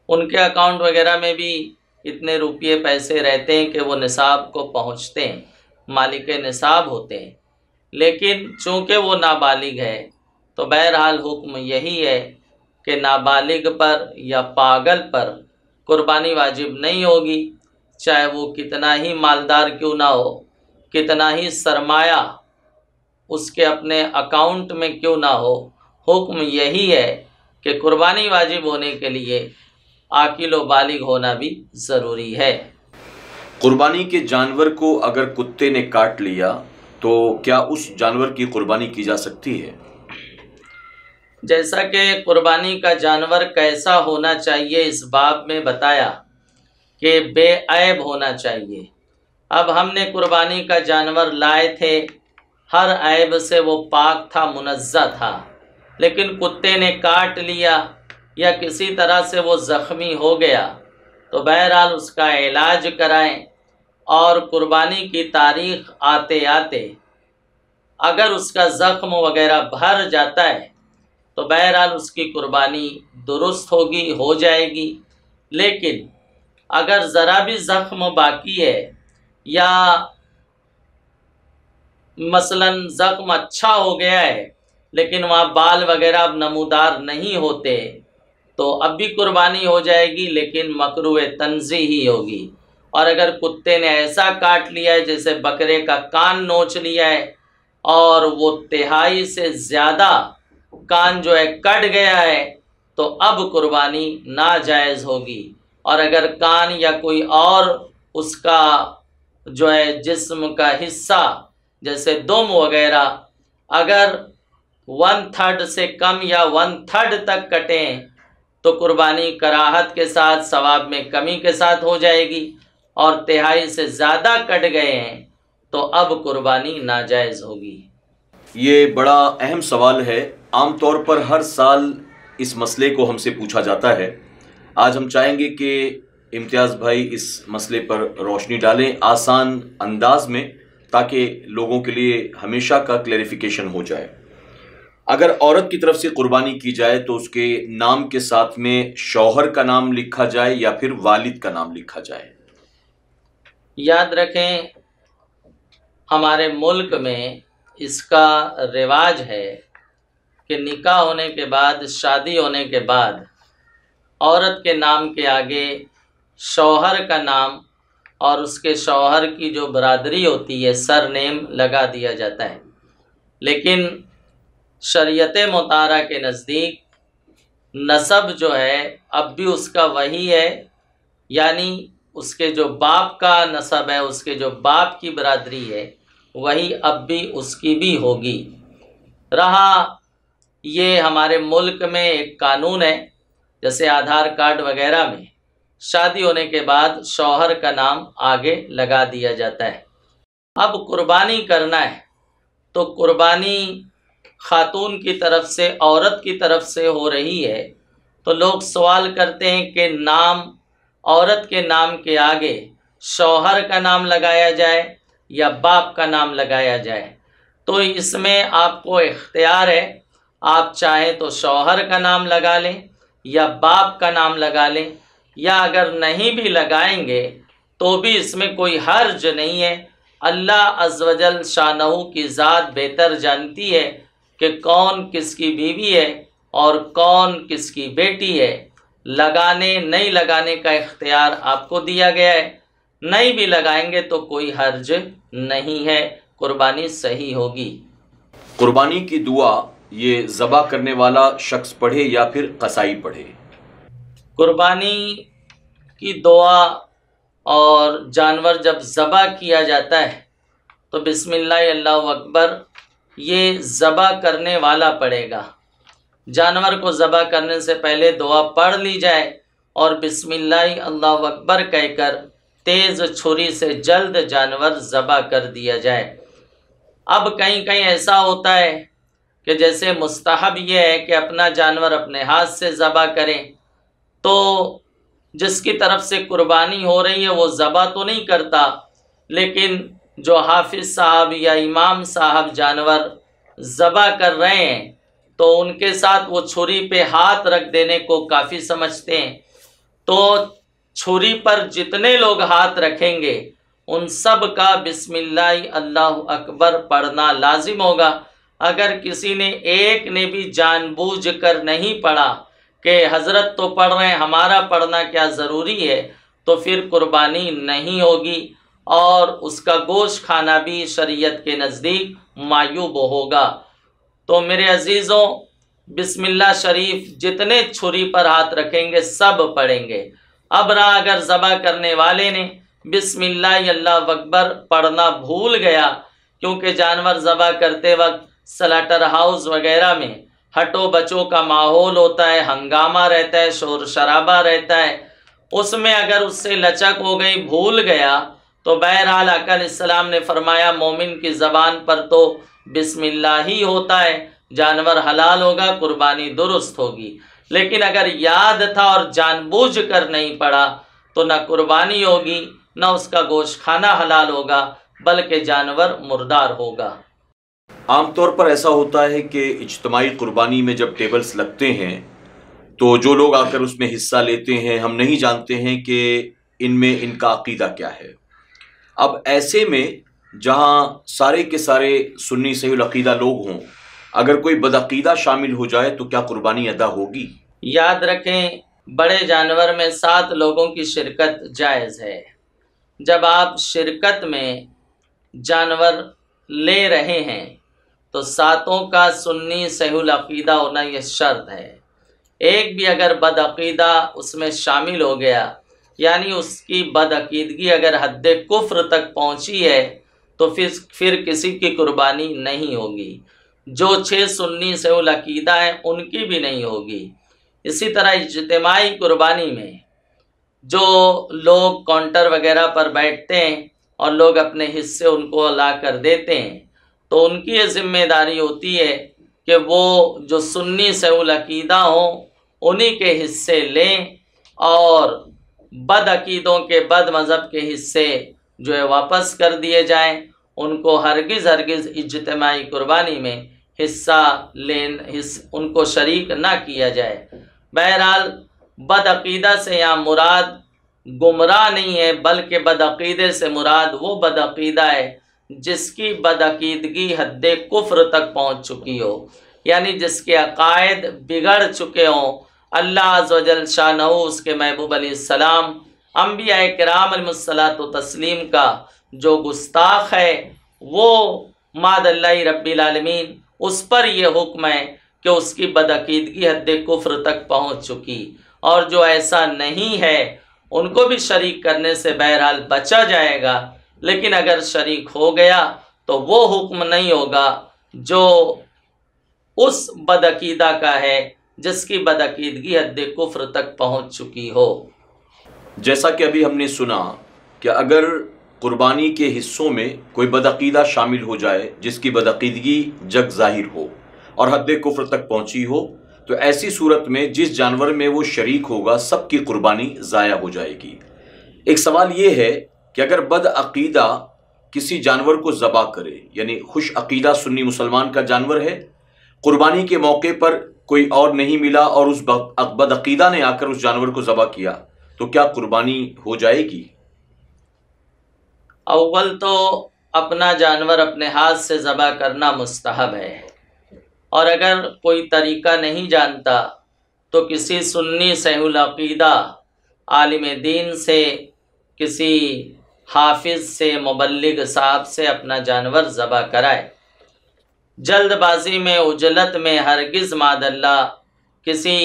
ان کے اکاؤنٹ وغیرہ میں بھی اتنے روپیے پیسے رہتے ہیں کہ وہ نصاب کو پہنچتے ہیں، مالک نصاب ہوتے ہیں، لیکن چونکہ وہ نابالغ ہے تو بہرحال حکم یہی ہے کہ نابالغ پر یا پاگل پر قربانی واجب نہیں ہوگی، چاہے وہ کتنا ہی مالدار کیوں نہ ہو، کتنا ہی سرمایہ اس کے اپنے اکاؤنٹ میں کیوں نہ ہو۔ حکم یہی ہے کہ قربانی واجب ہونے کے لیے عاقل و بالغ ہونا بھی ضروری ہے۔ قربانی کے جانور کو اگر کتے نے کاٹ لیا تو کیا اس جانور کی قربانی کی جا سکتی ہے؟ جیسا کہ قربانی کا جانور کیسا ہونا چاہیے اس باب میں بتایا کہ بے عیب ہونا چاہیے۔ اب ہم نے قربانی کا جانور لائے تھے، ہر عیب سے وہ پاک تھا، منزہ تھا، لیکن کتے نے کاٹ لیا یا کسی طرح سے وہ زخمی ہو گیا، تو بہرحال اس کا علاج کرائیں، اور قربانی کی تاریخ آتے آتے اگر اس کا زخم وغیرہ بھر جاتا ہے تو بہرحال اس کی قربانی درست ہوگی، ہو جائے گی۔ لیکن اگر ذرا بھی زخم باقی ہے یا مثلاً زخم اچھا ہو گیا ہے لیکن وہاں بال وغیرہ اب نمودار نہیں ہوتے، تو اب بھی قربانی ہو جائے گی، لیکن مکروہ تنزیہ ہی ہوگی۔ اور اگر کتے نے ایسا کاٹ لیا ہے جیسے بکرے کا کان نوچ لیا ہے اور وہ تہائی سے زیادہ کان جو ہے کٹ گیا ہے، تو اب قربانی ناجائز ہوگی۔ اور اگر کان یا کوئی اور اس کا جو ہے جسم کا حصہ جیسے دم وغیرہ اگر 1/3 سے کم یا 1/3 تک کٹیں تو قربانی کراہت کے ساتھ، ثواب میں کمی کے ساتھ ہو جائے گی، اور تہائی سے زیادہ کٹ گئے ہیں تو اب قربانی ناجائز ہوگی۔ یہ بڑا اہم سوال ہے، عام طور پر ہر سال اس مسئلے کو ہم سے پوچھا جاتا ہے۔ آج ہم چاہیں گے کہ امتیاز بھائی اس مسئلے پر روشنی ڈالیں آسان انداز میں، تاکہ لوگوں کے لیے ہمیشہ کا کلیریفیکیشن ہو جائے۔ اگر عورت کی طرف سے قربانی کی جائے تو اس کے نام کے ساتھ میں شوہر کا نام لکھا جائے یا پھر والد کا نام لکھا جائے؟ یاد رکھیں ہمارے ملک میں اس کا رواج ہے کہ نکاح ہونے کے بعد، شادی ہونے کے بعد عورت کے نام کے آگے شوہر کا نام اور اس کے شوہر کی جو برادری ہوتی ہے سر نیم لگا دیا جاتا ہے، لیکن شریعت مطہرہ کے نزدیک نسب جو ہے اب بھی اس کا وہی ہے، یعنی اس کے جو باپ کا نسب ہے، اس کے جو باپ کی برادری ہے وہی اب بھی اس کی بھی ہوگی۔ رہا یہ ہمارے ملک میں ایک قانون ہے، جیسے آدھار کارڈ وغیرہ میں شادی ہونے کے بعد شوہر کا نام آگے لگا دیا جاتا ہے۔ اب قربانی کرنا ہے تو قربانی خاتون کی طرف سے، عورت کی طرف سے ہو رہی ہے، تو لوگ سوال کرتے ہیں کہ نام، عورت کے نام کے آگے شوہر کا نام لگایا جائے یا باپ کا نام لگایا جائے؟ تو اس میں آپ کو اختیار ہے، آپ چاہیں تو شوہر کا نام لگا لیں یا باپ کا نام لگا لیں، یا اگر نہیں بھی لگائیں گے تو بھی اس میں کوئی حرج نہیں ہے۔ اللہ عز و جل شانہ کی ذات بہتر جانتی ہے کہ کون کس کی بیوی ہے اور کون کس کی بیٹی ہے۔ لگانے نہیں لگانے کا اختیار آپ کو دیا گیا ہے، نہیں بھی لگائیں گے تو کوئی حرج نہیں ہے، قربانی صحیح ہوگی۔ قربانی کی دعا یہ ذبح کرنے والا شخص پڑھے یا پھر قصائی پڑھے؟ قربانی کی دعا اور جانور جب ذبح کیا جاتا ہے تو بسم اللہ اللہ اکبر یہ ذبح کرنے والا پڑھے گا۔ جانور کو ذبح کرنے سے پہلے دعا پڑھ لی جائے اور بسم اللہ اللہ اکبر کہہ کر تیز چھری سے جلد جانور ذبح کر دیا جائے۔ اب کہیں کہیں ایسا ہوتا ہے کہ جیسے مستحب یہ ہے کہ اپنا جانور اپنے ہاتھ سے ذبح کریں، تو جس کی طرف سے قربانی ہو رہی ہے وہ ذبح تو نہیں کرتا، لیکن جو حافظ صاحب یا امام صاحب جانور ذبح کر رہے ہیں تو ان کے ساتھ وہ چھری پہ ہاتھ رکھ دینے کو کافی سمجھتے ہیں، تو چھری پر جتنے لوگ ہاتھ رکھیں گے ان سب کا بسم اللہ اللہ اکبر پڑھنا لازم ہوگا۔ اگر کسی نے ایک نے بھی جان بوجھ کر نہیں پڑھا کہ حضرت تو پڑھ رہے ہیں ہمارا پڑھنا کیا ضروری ہے، تو پھر قربانی نہیں ہوگی اور اس کا گوشت کھانا بھی شریعت کے نزدیک معیوب ہوگا۔ تو میرے عزیزوں، بسم اللہ شریف جتنے چھری پر ہاتھ رکھیں گے سب پڑھیں گے۔ اب رہا اگر ذبح کرنے والے نے بسم اللہ اللہ اکبر پڑھنا بھول گیا، کیونکہ جانور ذبح کرتے وقت سلاٹر ہاؤس وغیرہ میں ہٹو بچوں کا ماحول ہوتا ہے، ہنگامہ رہتا ہے، شور شرابہ رہتا ہے، اس میں اگر اس سے لچک ہو گئی، بھول گیا، تو بہرحال آقا علیہ السلام نے فرمایا مومن کی زبان پر تو بسم اللہ ہی ہوتا ہے، جانور حلال ہوگا، قربانی درست ہوگی۔ لیکن اگر یاد تھا اور جان بوجھ کر نہیں پڑا تو نہ قربانی ہوگی نہ اس کا گوشت کھانا حلال ہوگا، بلکہ جانور مردار ہوگا۔ عام طور پر ایسا ہوتا ہے کہ اجتماعی قربانی میں جب ٹیبلز لگتے ہیں تو جو لوگ آ کر اس میں حصہ لیتے ہیں ہم نہیں جانتے ہیں کہ ان میں ان کا عقیدہ کیا ہے۔ اب ایسے میں جہاں سارے کے سارے سنی صحیح العقیدہ لوگ ہوں، اگر کوئی بدعقیدہ شامل ہو جائے تو کیا قربانی ادا ہوگی؟ یاد رکھیں بڑے جانور میں 7 لوگوں کی شرکت جائز ہے۔ جب آپ شرکت میں جانور لے رہے ہیں تو 7 کا سنی صحیح العقیدہ ہونا یہ شرط ہے۔ ایک بھی اگر بدعقیدہ اس میں شامل ہو گیا، یعنی اس کی بدعقیدگی اگر حد کفر تک پہنچی ہے تو پھر کسی کی قربانی نہیں ہوگی۔ جو 6 سنی صحیح العقیدہ ہیں ان کی بھی نہیں ہوگی۔ اسی طرح اجتماعی قربانی میں جو لوگ کاؤنٹر وغیرہ پر بیٹھتے ہیں اور لوگ اپنے حصے ان کو لا کر دیتے ہیں، تو ان کی یہ ذمہ داری ہوتی ہے کہ وہ جو سنی صحیح العقیدہ ہوں انہی کے حصے لیں، اور بد عقیدوں کے بد مذہب کے حصے جو ہے واپس کر دیے جائیں، ان کو ہرگز اجتماعی قربانی میں حصہ ان کو شریک نہ کیا جائے۔ بہرحال بد عقیدہ سے یہاں مراد گمراہ نہیں ہے، بلکہ بد عقیدے سے مراد وہ بد عقیدہ ہے جس کی بدعقیدگی حد کفر تک پہنچ چکی ہو، یعنی جس کے عقائد بگڑ چکے ہوں۔ اللہ عز و جل شانہ اس کے محبوب علیہ السلام، انبیاء کرام علیہ الصلاۃ والتسلیم کا جو گستاخ ہے، وہ ماد اللہ رب العالمین اس پر یہ حکم ہے کہ اس کی بدعقیدگی حد کفر تک پہنچ چکی، اور جو ایسا نہیں ہے ان کو بھی شریک کرنے سے بہرحال بچا جائے گا، لیکن اگر شریک ہو گیا تو وہ حکم نہیں ہوگا جو اس بدعقیدہ کا ہے جس کی بدعقیدگی حد کفر تک پہنچ چکی ہو۔ جیسا کہ ابھی ہم نے سنا کہ اگر قربانی کے حصوں میں کوئی بدعقیدہ شامل ہو جائے جس کی بدعقیدگی جگ ظاہر ہو اور حد کفر تک پہنچی ہو، تو ایسی صورت میں جس جانور میں وہ شریک ہوگا سب کی قربانی ضائع ہو جائے گی۔ ایک سوال یہ ہے کہ اگر بدعقیدہ کسی جانور کو ذبح کرے، یعنی خوش عقیدہ سنی مسلمان کا جانور ہے، قربانی کے موقع پر کوئی اور نہیں ملا اور اس بدعقیدہ نے آ کر اس جانور کو ذبح کیا، تو کیا قربانی ہو جائے گی؟ اول تو اپنا جانور اپنے ہاتھ سے ذبح کرنا مستحب ہے، اور اگر کوئی طریقہ نہیں جانتا تو کسی سنی صحیح العقیدہ عالم دین سے، کسی حافظ سے، مبلغ صاحب سے اپنا جانور ذبح کرائے۔ جلد بازی میں، عجلت میں ہرگز معاذ اللہ کسی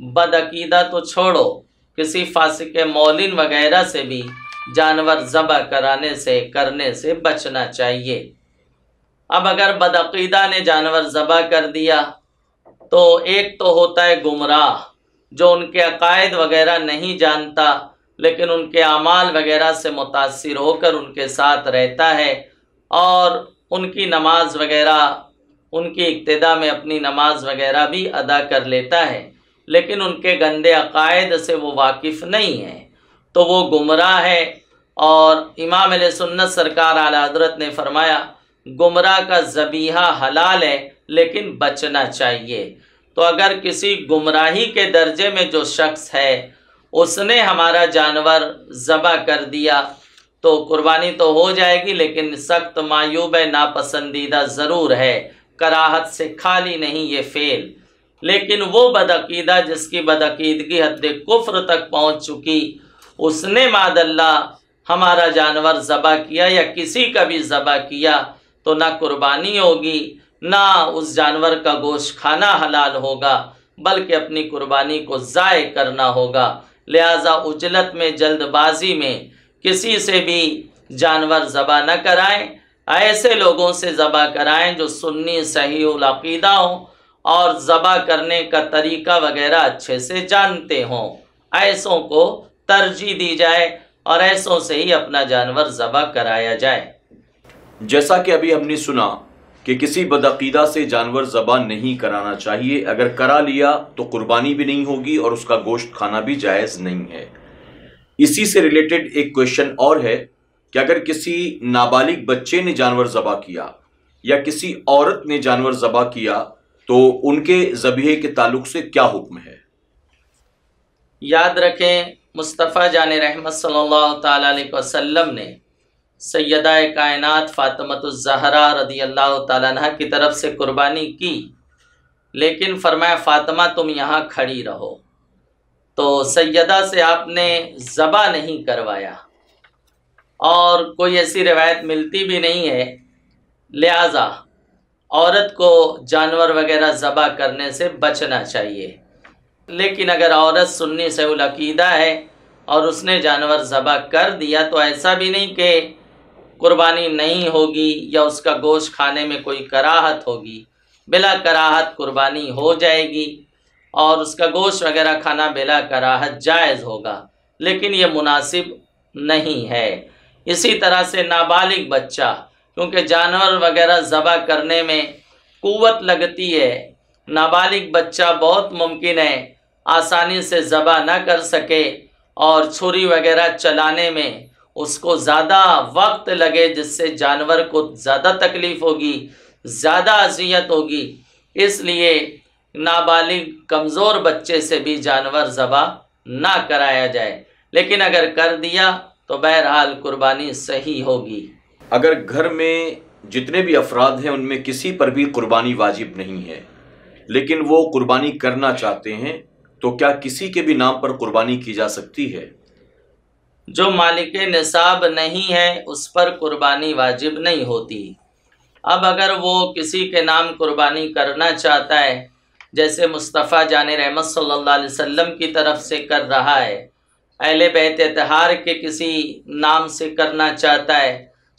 بدعقیدہ تو چھوڑو، کسی فاسق مولن وغیرہ سے بھی جانور ذبح کرنے سے بچنا چاہیے۔ اب اگر بدعقیدہ نے جانور ذبح کر دیا تو ایک تو ہوتا ہے گمراہ، جو ان کے عقائد وغیرہ نہیں جانتا لیکن ان کے اعمال وغیرہ سے متاثر ہو کر ان کے ساتھ رہتا ہے اور ان کی نماز وغیرہ، ان کی اقتداء میں اپنی نماز وغیرہ بھی ادا کر لیتا ہے، لیکن ان کے گندے عقائد سے وہ واقف نہیں ہے، تو وہ گمراہ ہے۔ اور امام علیہ سنت سرکار اعلی حضرت نے فرمایا گمراہ کا ذبیحہ حلال ہے لیکن بچنا چاہیے۔ تو اگر کسی گمراہی کے درجے میں جو شخص ہے اس نے ہمارا جانور ذبح کر دیا تو قربانی تو ہو جائے گی، لیکن سخت معیوب ہے، ناپسندیدہ ضرور ہے، کراہت سے خالی نہیں یہ فعل۔ لیکن وہ بدعقیدہ جس کی بدعقیدگی حد کفر تک پہنچ چکی، اس نے معاذ اللہ ہمارا جانور ذبح کیا یا کسی کا بھی ذبح کیا تو نہ قربانی ہوگی، نہ اس جانور کا گوشت کھانا حلال ہوگا، بلکہ اپنی قربانی کو ضائع کرنا ہوگا۔ لہذا عجلت میں، جلد بازی میں کسی سے بھی جانور ذبح نہ کرائیں، ایسے لوگوں سے ذبح کرائیں جو سنی صحیح العقیدہ ہوں اور ذبح کرنے کا طریقہ وغیرہ اچھے سے جانتے ہوں، ایسوں کو ترجیح دی جائے اور ایسوں سے ہی اپنا جانور ذبح کرایا جائے۔ جیسا کہ ابھی ہم نے سنا کہ کسی بدعقیدہ سے جانور ذبح نہیں کرانا چاہیے، اگر کرا لیا تو قربانی بھی نہیں ہوگی اور اس کا گوشت کھانا بھی جائز نہیں ہے۔ اسی سے ریلیٹڈ ایک کویشچن اور ہے کہ اگر کسی نابالغ بچے نے جانور ذبح کیا یا کسی عورت نے جانور ذبح کیا تو ان کے ذبیحے کے تعلق سے کیا حکم ہے؟ یاد رکھیں مصطفیٰ جان رحمت صلی اللہ تعالیٰ علیہ وسلم نے سیدہ کائنات فاطمۃ الزہرا رضی اللہ تعالیٰ عنہ کی طرف سے قربانی کی، لیکن فرمایا فاطمہ تم یہاں کھڑی رہو، تو سیدہ سے آپ نے ذبح نہیں کروایا اور کوئی ایسی روایت ملتی بھی نہیں ہے، لہذا عورت کو جانور وغیرہ ذبح کرنے سے بچنا چاہیے۔ لیکن اگر عورت سنی صحیح العقیدہ ہے اور اس نے جانور ذبح کر دیا تو ایسا بھی نہیں کہ قربانی نہیں ہوگی یا اس کا گوشت کھانے میں کوئی کراہت ہوگی، بلا کراہت قربانی ہو جائے گی اور اس کا گوشت وغیرہ کھانا بلا کراہت جائز ہوگا، لیکن یہ مناسب نہیں ہے۔ اسی طرح سے نابالغ بچہ، کیونکہ جانور وغیرہ ذبح کرنے میں قوت لگتی ہے، نابالغ بچہ بہت ممکن ہے آسانی سے ذبح نہ کر سکے اور چھری وغیرہ چلانے میں اس کو زیادہ وقت لگے، جس سے جانور کو زیادہ تکلیف ہوگی، زیادہ اذیت ہوگی، اس لیے نابالغ کمزور بچے سے بھی جانور ذبح نہ کرایا جائے، لیکن اگر کر دیا تو بہرحال قربانی صحیح ہوگی۔ اگر گھر میں جتنے بھی افراد ہیں ان میں کسی پر بھی قربانی واجب نہیں ہے لیکن وہ قربانی کرنا چاہتے ہیں تو کیا کسی کے بھی نام پر قربانی کی جا سکتی ہے؟ جو مالک نصاب نہیں ہے اس پر قربانی واجب نہیں ہوتی۔ اب اگر وہ کسی کے نام قربانی کرنا چاہتا ہے، جیسے مصطفیٰ جان رحمت صلی اللہ علیہ وسلم کی طرف سے کر رہا ہے، اہل بیت اطہار کے کسی نام سے کرنا چاہتا ہے،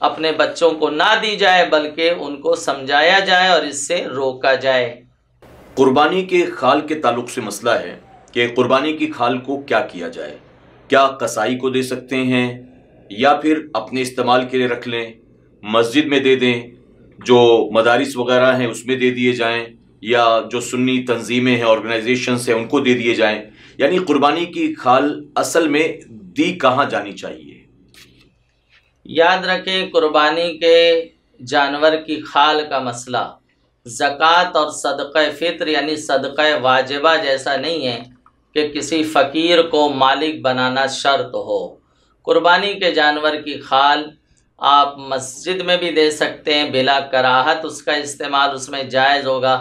اپنے بچوں کو نہ دی جائے بلکہ ان کو سمجھایا جائے اور اس سے روکا جائے۔ قربانی کے خال کے تعلق سے مسئلہ ہے کہ قربانی کی کھال کو کیا کیا جائے؟ کیا قصائی کو دے سکتے ہیں یا پھر اپنے استعمال کے لیے رکھ لیں، مسجد میں دے دیں، جو مدارس وغیرہ ہیں اس میں دے دیے جائیں، یا جو سنی تنظیمیں ہیں، آرگنائزیشنز ہیں، ان کو دے دیے جائیں؟ یعنی قربانی کی کھال اصل میں دی کہاں جانی چاہیے؟ یاد رکھیں قربانی کے جانور کی کھال کا مسئلہ زکوٰۃ اور صدقہ فطر یعنی صدقہ واجبہ جیسا نہیں ہے کہ کسی فقیر کو مالک بنانا شرط ہو۔ قربانی کے جانور کی کھال آپ مسجد میں بھی دے سکتے ہیں، بلا کراہت اس کا استعمال اس میں جائز ہوگا،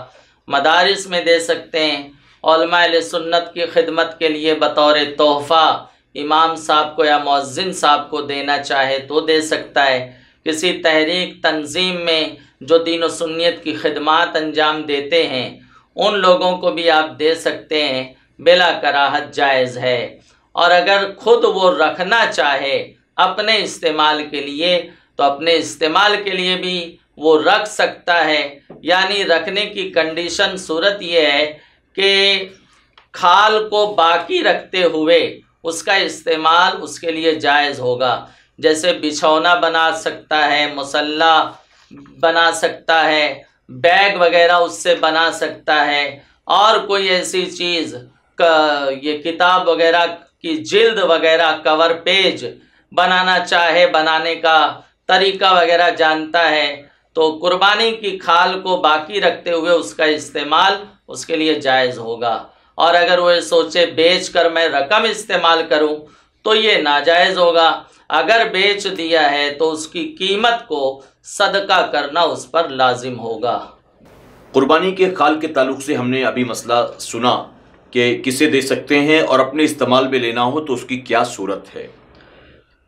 مدارس میں دے سکتے ہیں، علماء اہل سنت کی خدمت کے لیے بطور تحفہ امام صاحب کو یا مؤذن صاحب کو دینا چاہے تو دے سکتا ہے، کسی تحریک تنظیم میں جو دین و سنیت کی خدمات انجام دیتے ہیں ان لوگوں کو بھی آپ دے سکتے ہیں، بلا کراہت جائز ہے۔ اور اگر خود وہ رکھنا چاہے اپنے استعمال کے لیے تو اپنے استعمال کے لیے بھی وہ رکھ سکتا ہے، یعنی رکھنے کی کنڈیشن صورت یہ ہے کہ کھال کو باقی رکھتے ہوئے اس کا استعمال اس کے لیے جائز ہوگا، جیسے بچھونا بنا سکتا ہے، مصلی بنا سکتا ہے، بیگ وغیرہ اس سے بنا سکتا ہے، اور کوئی ایسی چیز یہ کتاب وغیرہ کی جلد وغیرہ کور پیج بنانا چاہے، بنانے کا طریقہ وغیرہ جانتا ہے تو قربانی کی کھال کو باقی رکھتے ہوئے اس کا استعمال اس کے لیے جائز ہوگا۔ اور اگر وہ سوچے بیچ کر میں رقم استعمال کروں تو یہ ناجائز ہوگا۔ اگر بیچ دیا ہے تو اس کی قیمت کو صدقہ کرنا اس پر لازم ہوگا۔ قربانی کے کھال کے تعلق سے ہم نے ابھی مسئلہ سنا کہ کسے دے سکتے ہیں اور اپنے استعمال میں لینا ہو تو اس کی کیا صورت ہے۔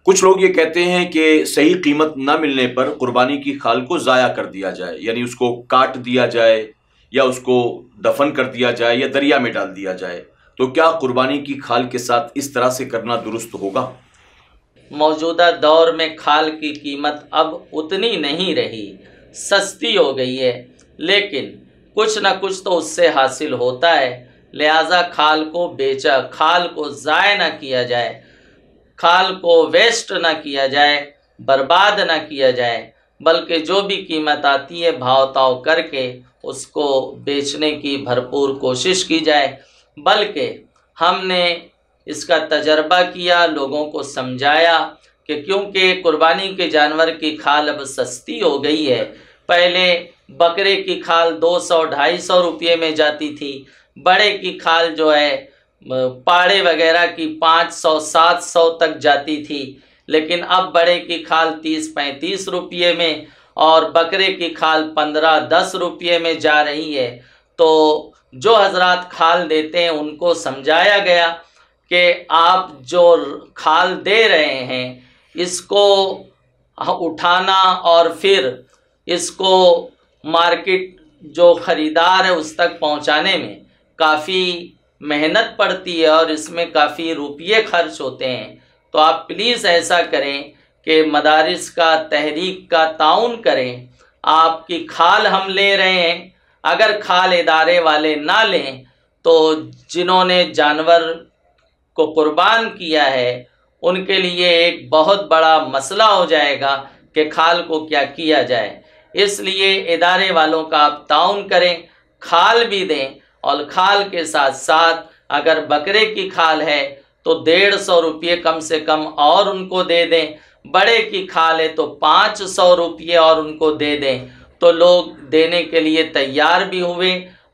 کچھ لوگ یہ کہتے ہیں کہ صحیح قیمت نہ ملنے پر قربانی کی کھال کو ضائع کر دیا جائے، یعنی اس کو کاٹ دیا جائے یا اس کو دفن کر دیا جائے یا دریا میں ڈال دیا جائے، تو کیا قربانی کی کھال کے ساتھ اس طرح سے کرنا درست ہوگا؟ موجودہ دور میں کھال کی قیمت اب اتنی نہیں رہی، سستی ہو گئی ہے، لیکن کچھ نہ کچھ تو اس سے حاصل ہوتا ہے، لہٰذا کھال کو بیچا، کھال کو ضائع نہ کیا جائے، کھال کو ویسٹ نہ کیا جائے، برباد نہ کیا جائے، بلکہ جو بھی قیمت آتی ہے بھاؤ تاؤ کر کے اس کو بیچنے کی بھرپور کوشش کی جائے۔ بلکہ ہم نے اس کا تجربہ کیا، لوگوں کو سمجھایا کہ کیونکہ قربانی کے جانور کی کھال اب سستی ہو گئی ہے، پہلے بکرے کی کھال 200-250 روپے میں جاتی تھی، بڑے کی کھال جو ہے پاڑے وغیرہ کی 500-700 تک جاتی تھی، لیکن اب بڑے کی کھال 30-35 روپے میں اور بکرے کی کھال 15-10 روپے میں جا رہی ہے۔ تو جو حضرات کھال دیتے ہیں ان کو سمجھایا گیا کہ آپ جو کھال دے رہے ہیں اس کو اٹھانا اور پھر اس کو مارکیٹ جو خریدار ہے اس تک پہنچانے میں کافی محنت پڑتی ہے اور اس میں کافی روپیے خرچ ہوتے ہیں، تو آپ پلیز ایسا کریں کہ مدارس کا تحریک کا تعاون کریں، آپ کی کھال ہم لے رہے ہیں، اگر کھال ادارے والے نہ لیں تو جنہوں نے جانور کو قربان کیا ہے ان کے لیے ایک بہت بڑا مسئلہ ہو جائے گا کہ کھال کو کیا کیا جائے۔ اس لیے ادارے والوں کا آپ تعاون کریں، کھال بھی دیں، اور کھال کے ساتھ ساتھ اگر بکرے کی کھال ہے تو 150 روپے کم سے کم اور ان کو دے دیں، بڑے کی کھال ہے تو 500 روپے اور ان کو دے دیں، تو لوگ دینے کے لیے تیار بھی ہوئے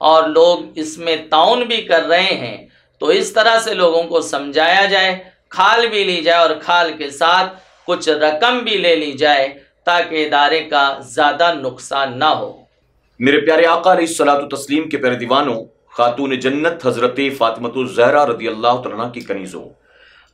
اور لوگ اس میں تعاون بھی کر رہے ہیں۔ تو اس طرح سے لوگوں کو سمجھایا جائے، کھال بھی لی جائے اور کھال کے ساتھ کچھ رقم بھی لے لی جائے تاکہ ادارے کا زیادہ نقصان نہ ہو۔ میرے پیارے آقا علیہ الصلوۃ والتسلیم کے پیارے دیوانوں، خاتون جنت حضرت فاطمۃ الزہرا رضی اللہ تعالیٰ کی کنیزوں،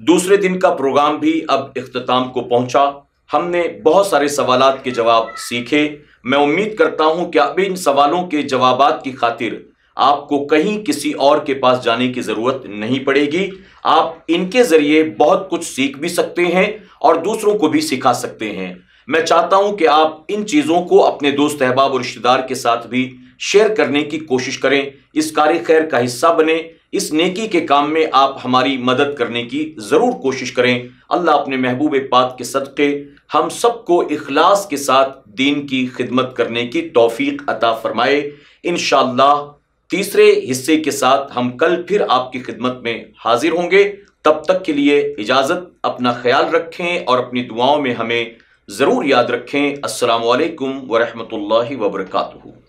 دوسرے دن کا پروگرام بھی اب اختتام کو پہنچا۔ ہم نے بہت سارے سوالات کے جواب سیکھے۔ میں امید کرتا ہوں کہ اب ان سوالوں کے جوابات کی خاطر آپ کو کہیں کسی اور کے پاس جانے کی ضرورت نہیں پڑے گی۔ آپ ان کے ذریعے بہت کچھ سیکھ بھی سکتے ہیں اور دوسروں کو بھی سکھا سکتے ہیں۔ میں چاہتا ہوں کہ آپ ان چیزوں کو اپنے دوست احباب اور رشتہ دار کے ساتھ بھی شیئر کرنے کی کوشش کریں، اس کار خیر کا حصہ بنیں، اس نیکی کے کام میں آپ ہماری مدد کرنے کی ضرور کوشش کریں۔ اللہ اپنے محبوب پاک کے صدقے ہم سب کو اخلاص کے ساتھ دین کی خدمت کرنے کی توفیق عطا فرمائے۔ انشاءاللہ تیسرے حصے کے ساتھ ہم کل پھر آپ کی خدمت میں حاضر ہوں گے۔ تب تک کے لیے اجازت، اپنا خیال رکھیں اور اپنی دعاؤں میں ہمیں ضرور یاد رکھیں۔ السلام علیکم ورحمۃ اللہ وبرکاتہ۔